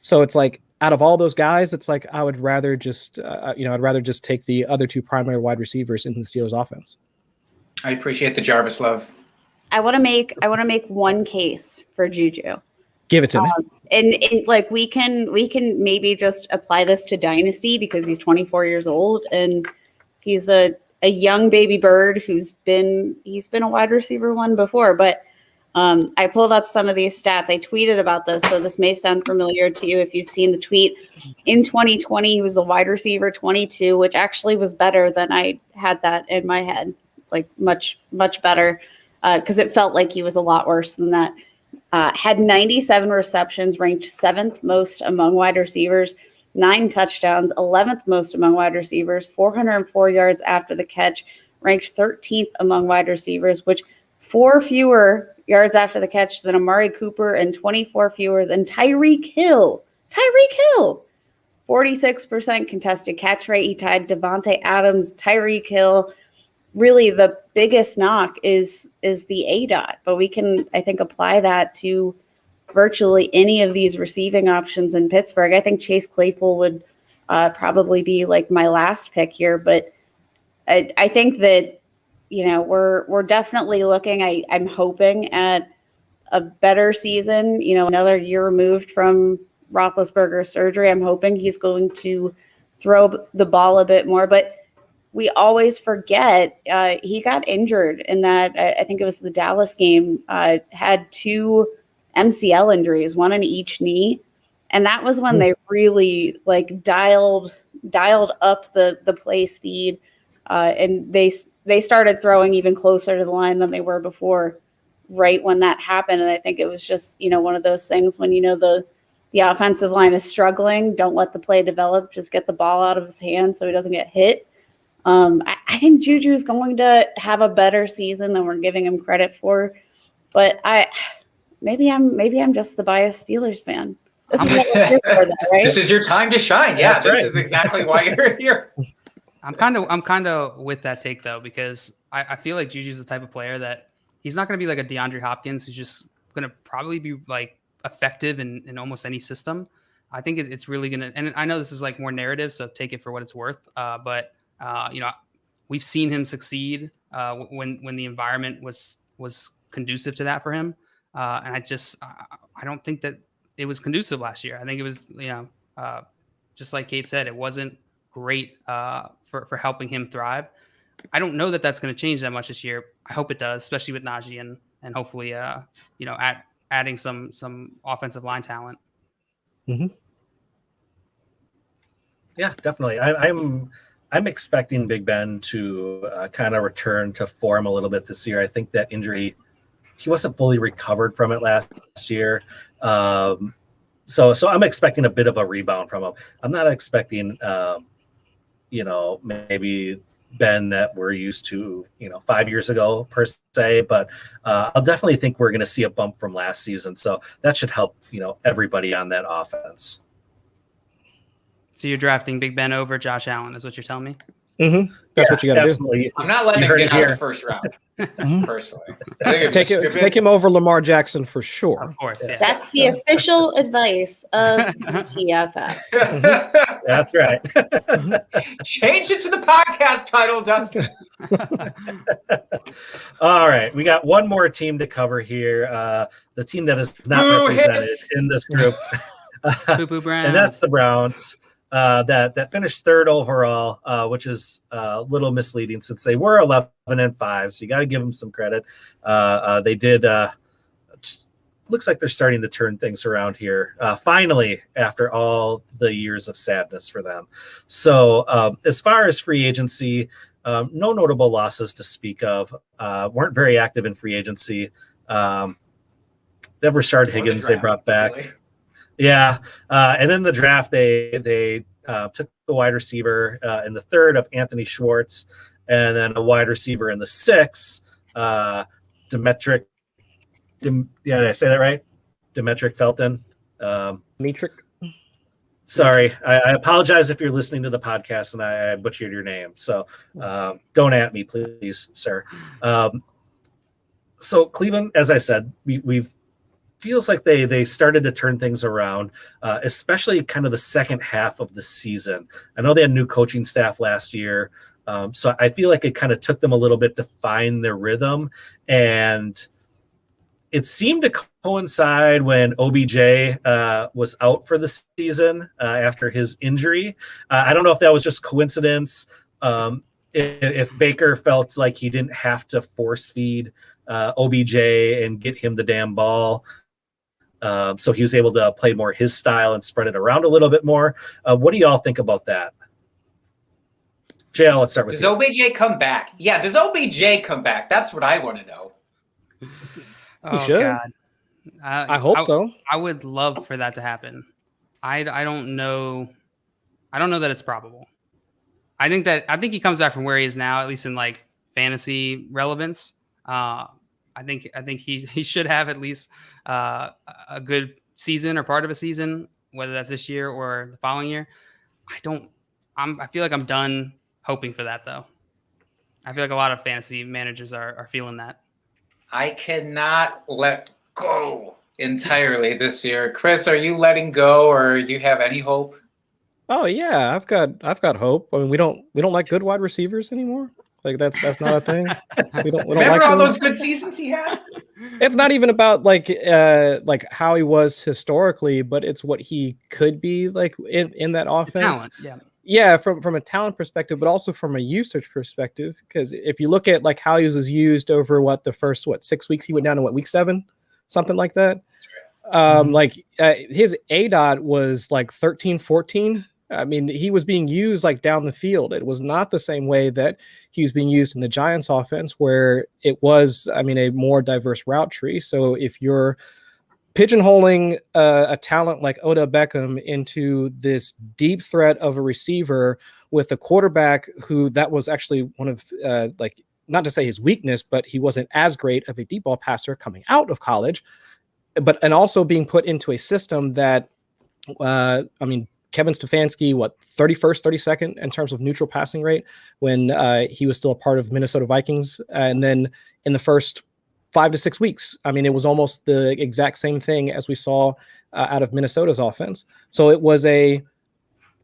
So it's like, out of all those guys, it's like I would rather just, take the other two primary wide receivers in the Steelers offense. I appreciate the Jarvis love. I want to make one case for Juju. Give it to me. And like we can maybe just apply this to Dynasty because he's 24 years old and he's a young baby bird he's been a wide receiver one before. But I pulled up some of these stats. I tweeted about this, so this may sound familiar to you if you've seen the tweet. In 2020, he was a wide receiver 22, which actually was better than I had that in my head, like much, much better, because it felt like he was a lot worse than that. Had 97 receptions, ranked 7th most among wide receivers, 9 touchdowns, 11th most among wide receivers, 404 yards after the catch, ranked 13th among wide receivers, which 4 fewer yards after the catch than Amari Cooper and 24 fewer than Tyreek Hill. 46% contested catch rate. He tied Devontae Adams, Tyreek Hill. Really, the biggest knock is the ADOT, but we can, I think, apply that to virtually any of these receiving options in Pittsburgh. I think Chase Claypool would probably be like my last pick here, but I think that we're definitely looking. I'm hoping at a better season. Another year removed from Roethlisberger's surgery. I'm hoping he's going to throw the ball a bit more, but we always forget he got injured in that. I think it was the Dallas game. Had 2 MCL injuries, one in each knee, and that was when they really like dialed up the play speed, and they started throwing even closer to the line than they were before. Right when that happened, and I think it was just one of those things when the offensive line is struggling. Don't let the play develop. Just get the ball out of his hand so he doesn't get hit. I think Juju is going to have a better season than we're giving him credit for, but maybe I'm just the biased Steelers fan. This is what we're here for, though, right? This is your time to shine. Yeah, That's this right. is exactly why you're here. I'm kind of with that take though, because I feel like Juju's the type of player that he's not going to be like a DeAndre Hopkins who's just going to probably be like effective in almost any system. I think it's really going to, and I know this is like more narrative, so take it for what it's worth. But we've seen him succeed when the environment was conducive to that for him. And I don't think that it was conducive last year. I think it was, just like Kate said, it wasn't great for helping him thrive. I don't know that that's going to change that much this year. I hope it does, especially with Najee and hopefully, adding some offensive line talent. Mm-hmm. Yeah, definitely. I'm expecting Big Ben to kind of return to form a little bit this year. I think that injury, he wasn't fully recovered from it last year. So I'm expecting a bit of a rebound from him. I'm not expecting, maybe Ben that we're used to, 5 years ago per se. But I'll definitely think we're going to see a bump from last season. So that should help, everybody on that offense. So you're drafting Big Ben over Josh Allen, is what you're telling me? Mm-hmm. That's what you got to do. Absolutely. I'm not letting You him heard get it out of here. the first round, personally. I think Take him over Lamar Jackson for sure. Of course, yeah. That's the official advice of TFF. That's right. Change it to the podcast title, Dustin. All right. We got one more team to cover here. The team that is not Boo, represented hiss. in this group. Poo-poo Browns. And that's the Browns. That finished third overall, which is a little misleading since they were 11-5. So you got to give them some credit. They did. Looks like they're starting to turn things around here. Finally, after all the years of sadness for them. So as far as free agency, no notable losses to speak of. Weren't very active in free agency. Never Rashard Higgins they brought back. Really? Yeah, and in the draft, they took the wide receiver in the third of Anthony Schwartz, and then a wide receiver in the sixth, Demetric. Did I say that right? Demetric Felton. Metric. Sorry, I apologize if you're listening to the podcast and I butchered your name. So don't at me, please, sir. So Cleveland, as I said, we've feels like they started to turn things around, especially kind of the second half of the season. I know they had new coaching staff last year, so I feel like it kind of took them a little bit to find their rhythm, and it seemed to coincide when OBJ was out for the season after his injury. I don't know if that was just coincidence, if Baker felt like he didn't have to force feed OBJ and get him the damn ball. So he was able to play more his style and spread it around a little bit more. What do y'all think about that? JL, let's start with Does you. OBJ come back? Yeah, does OBJ come back? That's what I want to know. Oh, should. God. I hope so. I would love for that to happen. I don't know. I don't know that it's probable. I think he comes back from where he is now, at least in like fantasy relevance. I think he should have at least a good season or part of a season, whether that's this year or the following year. I feel like I'm done hoping for that though. I feel like a lot of fantasy managers are feeling that. I cannot let go entirely this year. Chris, are you letting go, or do you have any hope? Oh yeah, I've got hope. I mean, we don't like good wide receivers anymore. Like that's not a thing. We don't Remember like all them. those good seasons he had? It's not even about like how he was historically, but it's what he could be like in that offense. Talent, yeah. Yeah, from a talent perspective, but also from a usage perspective. Because if you look at like how he was used over the first 6 weeks, he went down to week 7, something like that. Like his ADOT was like 13, 14. I mean, he was being used like down the field. It was not the same way that he was being used in the Giants offense, where it was, a more diverse route tree. So if you're pigeonholing a talent like Odell Beckham into this deep threat of a receiver with a quarterback who that was actually one of not to say his weakness, but he wasn't as great of a deep ball passer coming out of college, and also being put into a system that, Kevin Stefanski, 31st, 32nd in terms of neutral passing rate when he was still a part of Minnesota Vikings. And then in the first 5 to 6 weeks, it was almost the exact same thing as we saw out of Minnesota's offense. So it was a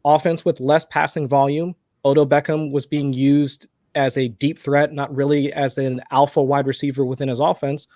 offense with less passing volume. Odell Beckham was being used as a deep threat, not really as an alpha wide receiver within his offense.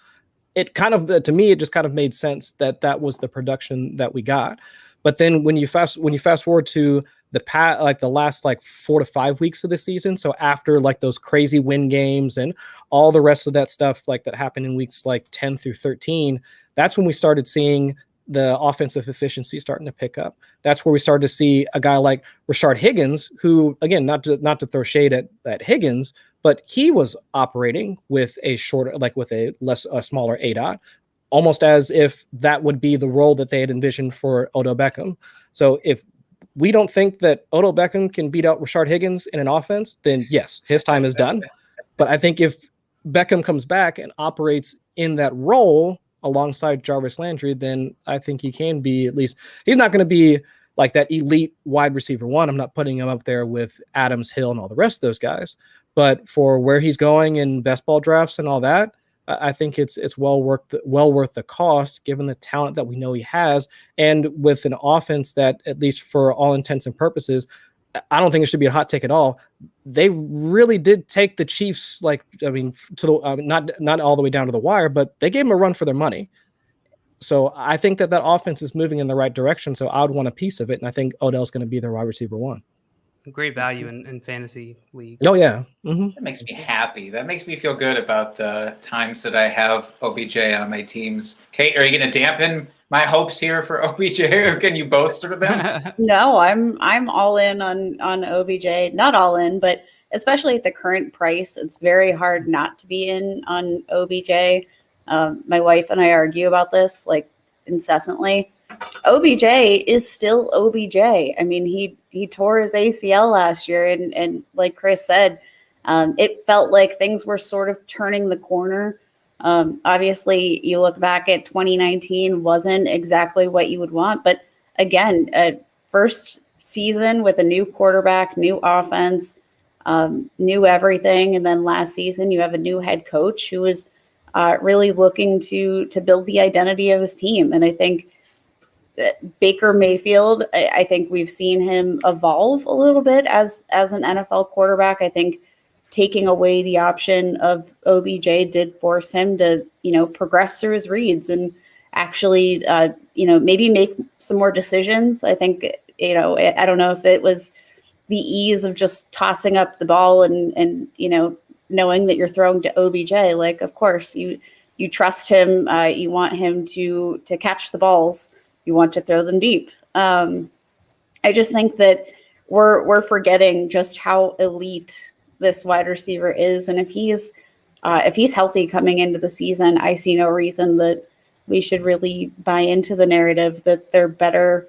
It kind of, to me, it just kind of made sense that was the production that we got. But then when you fast forward to the last 4 to 5 weeks of the season, so after those crazy win games and all the rest of that stuff that happened in weeks 10 through 13, that's when we started seeing the offensive efficiency starting to pick up. That's where we started to see a guy like Rashard Higgins, who, again, not to throw shade at Higgins, but he was operating with a shorter, with a smaller ADOT, almost as if that would be the role that they had envisioned for Odell Beckham. So if we don't think that Odell Beckham can beat out Rashard Higgins in an offense, then yes, his time is done. But I think if Beckham comes back and operates in that role alongside Jarvis Landry, then I think he can be at least, he's not going to be like that elite wide receiver one. I'm not putting him up there with Adams, Hill, and all the rest of those guys. But for where he's going in best ball drafts and all that, I think it's well worth the cost, given the talent that we know he has, and with an offense that, at least for all intents and purposes, I don't think it should be a hot take at all. They really did take the Chiefs, to the not all the way down to the wire, but they gave them a run for their money. So I think that offense is moving in the right direction. So I would want a piece of it, and I think Odell's going to be their wide receiver one. Great value in fantasy leagues. Oh yeah, mm-hmm. That makes me happy. That makes me feel good about the times that I have OBJ on my teams. Kate, are you going to dampen my hopes here for OBJ, or can you bolster them? No, I'm all in on OBJ. Not all in, but especially at the current price, it's very hard not to be in on OBJ. My wife and I argue about this like incessantly. OBJ is still OBJ. I mean, he tore his ACL last year, and like Chris said, it felt like things were sort of turning the corner. Obviously, you look back at 2019, wasn't exactly what you would want, but again, first season with a new quarterback, new offense, new everything, and then last season you have a new head coach who is really looking to build the identity of his team, and I think Baker Mayfield, I think we've seen him evolve a little bit as an NFL quarterback. I think taking away the option of OBJ did force him to, progress through his reads and actually, maybe make some more decisions. I think, I don't know if it was the ease of just tossing up the ball and knowing that you're throwing to OBJ. Like, of course, you trust him. You want him to catch the balls. You want to throw them deep. I just think that we're forgetting just how elite this wide receiver is, and if he's healthy coming into the season, I see no reason that we should really buy into the narrative that they're better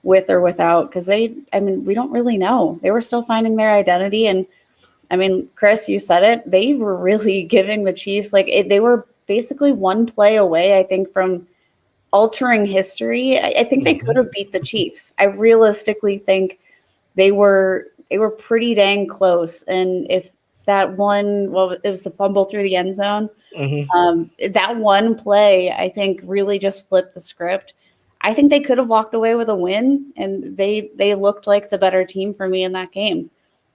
with or without. Because we don't really know. They were still finding their identity, and Chris, you said it. They were really giving the Chiefs they were basically one play away, I think, from altering history. I think they could have beat the Chiefs. I realistically think they were pretty dang close. And if that one, it was the fumble through the end zone. Mm-hmm. That one play, I think, really just flipped the script. I think they could have walked away with a win, and they looked like the better team for me in that game.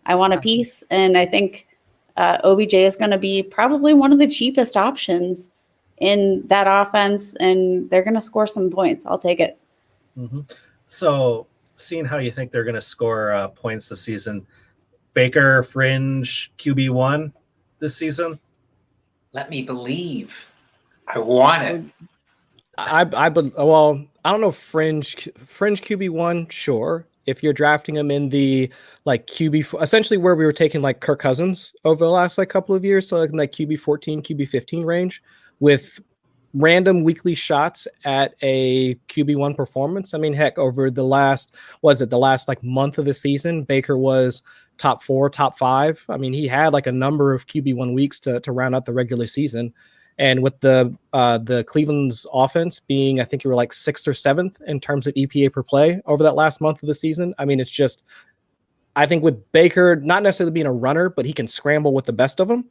I want a piece, and I think OBJ is going to be probably one of the cheapest options in that offense, and they're going to score some points. I'll take it. Mm-hmm. So, seeing how you think they're going to score points this season, Baker fringe QB1 this season? Let me believe. I want it. I don't know. Fringe QB1, sure. If you're drafting him in the QB, essentially where we were taking Kirk Cousins over the last couple of years, so in QB 14, QB 15 range, with random weekly shots at a QB1 performance. Heck, over the last month of the season, Baker was top 4, top 5. He had a number of QB1 weeks to round out the regular season. And with the Cleveland's offense being, I think you were 6th or 7th in terms of EPA per play over that last month of the season. It's just, I think with Baker, not necessarily being a runner, but he can scramble with the best of them.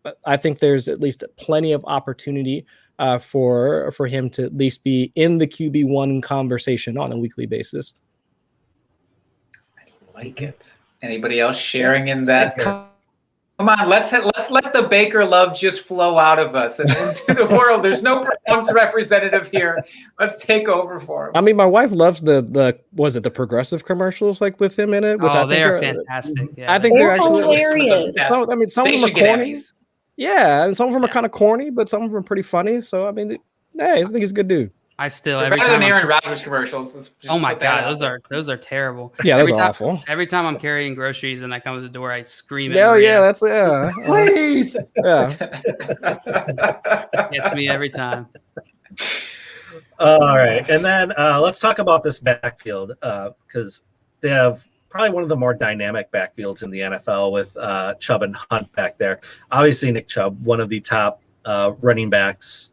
But I think there's at least plenty of opportunity for him to at least be in the QB1 conversation on a weekly basis. I like it. Anybody else sharing in that? Come on, let's let the Baker love just flow out of us and into the world. There's no Browns representative here. Let's take over for him. My wife loves the progressive commercials with him in it, which I think they are fantastic. Yeah, I think they're actually hilarious. some of them are corny. Yeah, and some of them are kind of corny, but some of them are pretty funny. So I think he's a good dude. I still They're better than Aaron Rodgers commercials. Oh my god, those are terrible. Yeah, those are awful. Every time I'm carrying groceries and I come to the door, I scream. Oh yeah, please. Yeah, gets me every time. All right, and then let's talk about this backfield because they have probably one of the more dynamic backfields in the NFL with Chubb and Hunt back there. Obviously, Nick Chubb, one of the top running backs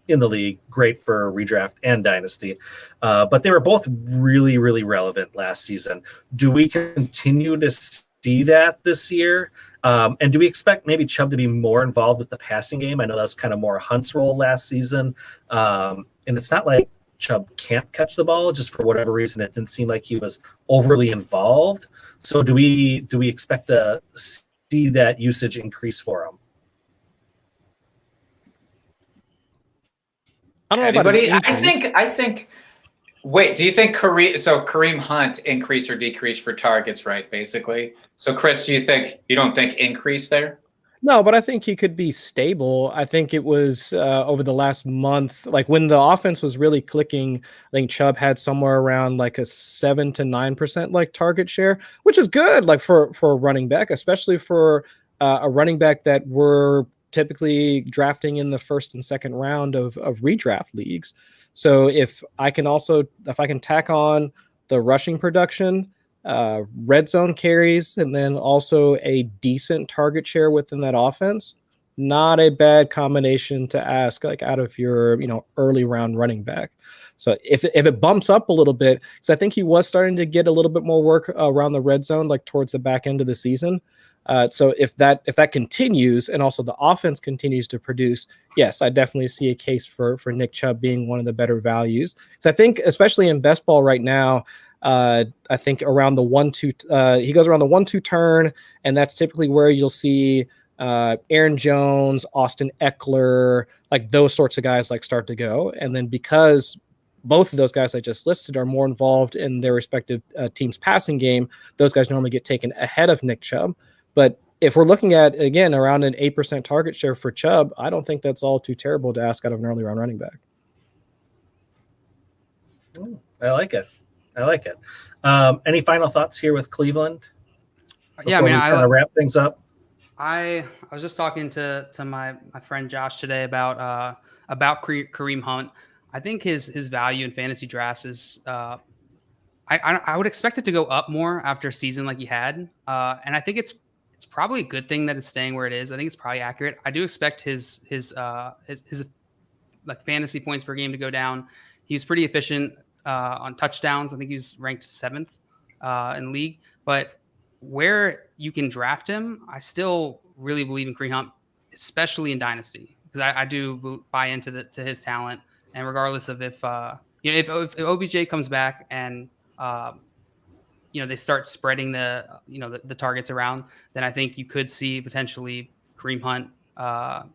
in the league, great for redraft and dynasty. But they were both really, really relevant last season. Do we continue to see that this year? And do we expect maybe Chubb to be more involved with the passing game? I know that's kind of more Hunt's role last season. And it's not like Chubb can't catch the ball, just for whatever reason, it didn't seem like he was overly involved. So do we expect to see that usage increase for him? I don't know Anybody? about I think. Wait, do you think Kareem Hunt increase or decrease for targets, right? Basically. So, Chris, you don't think increase there? No, but I think he could be stable. I think it was over the last month, like when the offense was really clicking, I think Chubb had somewhere around like a 7 to 9% like target share, which is good, like for a running back, especially for a running back that we're typically drafting in the first and second round of redraft leagues. So if I can tack on the rushing production, red zone carries, and then also a decent target share within that offense, not a bad combination to ask like out of your early round running back. So if it bumps up a little bit, because I think he was starting to get a little bit more work around the red zone, like towards the back end of the season. So if that continues and also the offense continues to produce, yes, I definitely see a case for Nick Chubb being one of the better values. So I think especially in best ball right now, I think around the 1-2, he goes around the 1-2 turn, and that's typically where you'll see Aaron Jones, Austin Eckler, like those sorts of guys like start to go. And then because both of those guys I just listed are more involved in their respective team's passing game, those guys normally get taken ahead of Nick Chubb. But if we're looking at, again, around an 8% target share for Chubb, I don't think that's all too terrible to ask out of an early round running back. I like it. Any final thoughts here with Cleveland? Yeah, I mean, I wrap things up. I was just talking to my friend Josh today about Kareem Hunt. I think his value in fantasy drafts is I would expect it to go up more after a season like he had, and I think it's probably a good thing that it's staying where it is. I think it's probably accurate. I do expect his like fantasy points per game to go down. He's pretty efficient on touchdowns. I think he's ranked 7th in league. But where you can draft him, I still really believe in Kareem Hunt, especially in dynasty, because I do buy into his talent. And regardless of if OBJ comes back and they start spreading the targets around, then I think you could see potentially Kareem Hunt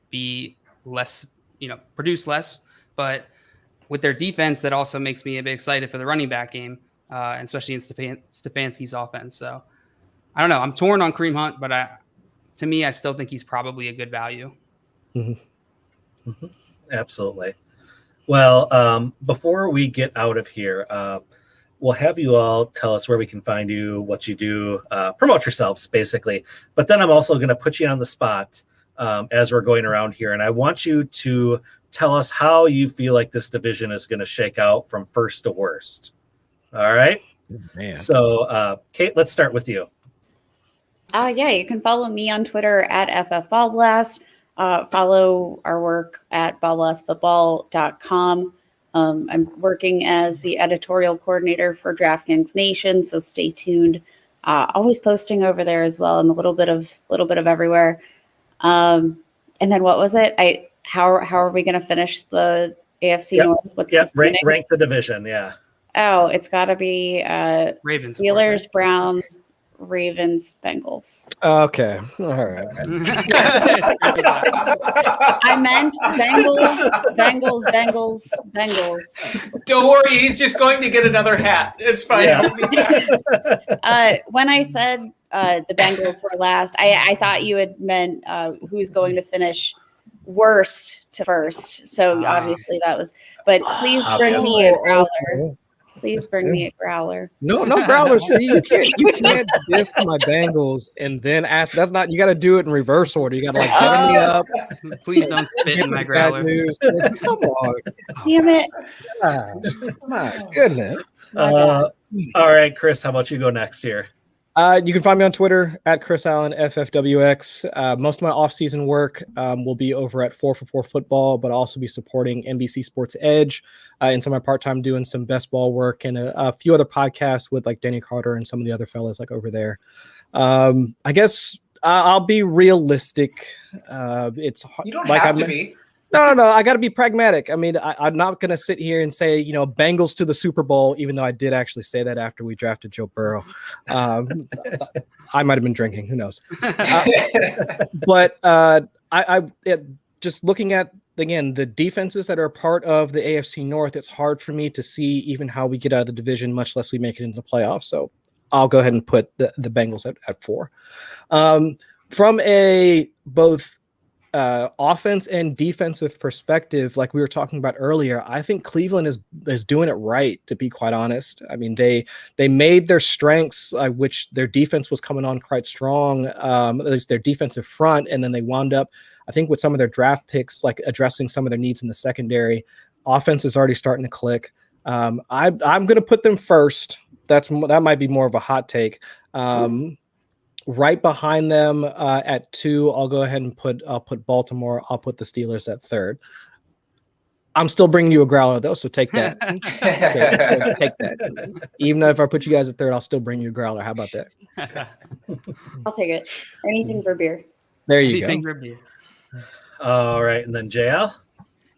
be less, produce less. But with their defense, that also makes me a bit excited for the running back game, and especially in Stefanski's offense. So I don't know. I'm torn on Kareem Hunt, but to me, I still think he's probably a good value. Mm-hmm. Mm-hmm. Absolutely. Well, before we get out of here, we'll have you all tell us where we can find you, what you do, promote yourselves, basically. But then I'm also going to put you on the spot as we're going around here. And I want you to tell us how you feel like this division is going to shake out from first to worst. All right? Man. So, Kate, let's start with you. Yeah, you can follow me on Twitter at FFBallblast. Follow our work at ballblastfootball.com. I'm working as the editorial coordinator for DraftKings Nation, so stay tuned. Always posting over there as well. I'm a little bit of everywhere. And then what was it? How are we going to finish the AFC North? What's rank the division? Yeah. Oh, it's got to be Ravens, Steelers, Browns, Ravens, Bengals. Okay. All right. I meant Bengals. Don't worry, he's just going to get another hat. It's fine. Yeah. When I said the Bengals were last, I thought you had meant who's going to finish worst to first. So obviously that was. But please bring me a growler. Please bring me a growler. No growlers for you. You can't diss my Bengals and then ask. That's not. You got to do it in reverse order. You got to like get me up. Please don't spit in my growler. Come on. Damn it! Gosh, my goodness. All right, Chris, how about you go next here? You can find me on Twitter at Chris Allen FFWX. Most of my off-season work will be over at 4for4 Football, but I'll also be supporting NBC Sports Edge and some of my part-time doing some best ball work and a few other podcasts with like Danny Carter and some of the other fellas like over there. I guess I'll be realistic. It's You don't like have to be. No. I got to be pragmatic. I mean, I'm not going to sit here and say, Bengals to the Super Bowl, even though I did actually say that after we drafted Joe Burrow. I might have been drinking. Who knows? But just looking at, again, the defenses that are part of the AFC North, it's hard for me to see even how we get out of the division, much less we make it into the playoffs. So I'll go ahead and put the Bengals at 4. From a both offense and defensive perspective, like we were talking about earlier, I think Cleveland is doing it right, to be quite honest. I mean, they made their strengths, which their defense was coming on quite strong, at least their defensive front, and then they wound up, I think, with some of their draft picks, like addressing some of their needs in the secondary. Offense is already starting to click. I'm going to put them first. That might be more of a hot take. Right behind them at 2, I'll go ahead and put Baltimore. I'll put the Steelers at 3rd. I'm still bringing you a growler though, so take that. Take that. Even if I put you guys at 3rd, I'll still bring you a growler. How about that? I'll take it. Anything for beer. There you Anything go. for beer. All right, and then JL.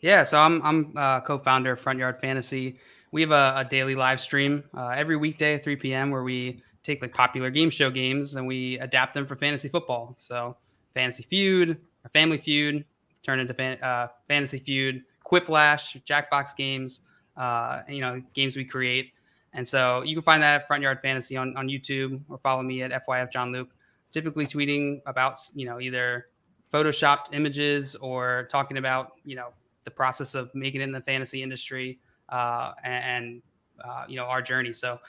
Yeah, so I'm co-founder of Front Yard Fantasy. We have a daily live stream every weekday at 3 p.m. where we take like popular game show games and we adapt them for fantasy football. So Fantasy Feud, or Family Feud, turn into Fantasy Feud, Quiplash, Jackbox games, games we create. And so you can find that at Front Yard Fantasy on YouTube, or follow me at FYF John Luke, typically tweeting about, either photoshopped images or talking about, the process of making it in the fantasy industry and our journey. So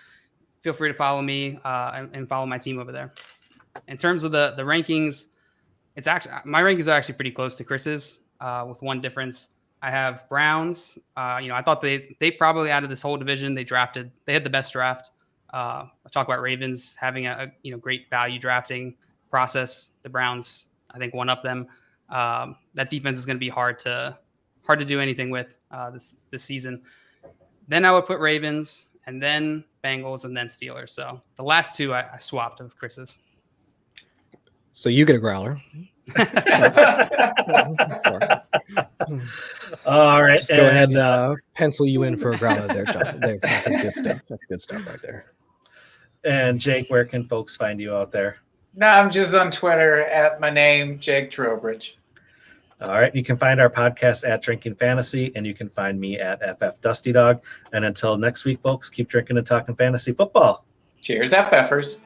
feel free to follow me and follow my team over there. In terms of the rankings, it's actually, my rankings are actually pretty close to Chris's with one difference. I have Browns. I thought they probably, out of this whole division, they had the best draft. I talk about Ravens having a great value drafting process. The Browns, I think, one up them. That defense is going to be hard to do anything with this season. Then I would put Ravens, and then Bengals, and then Steelers. So the last 2 I swapped with Chris's. So you get a growler. All right, Just go ahead and pencil you in for a growler there, John. That's good stuff. That's good stuff right there. And Jake, where can folks find you out there? No, I'm just on Twitter at my name, Jake Trowbridge. All right. You can find our podcast at Drinking Fantasy, and you can find me at FF Dusty Dog. And until next week, folks, keep drinking and talking fantasy football. Cheers, FFers.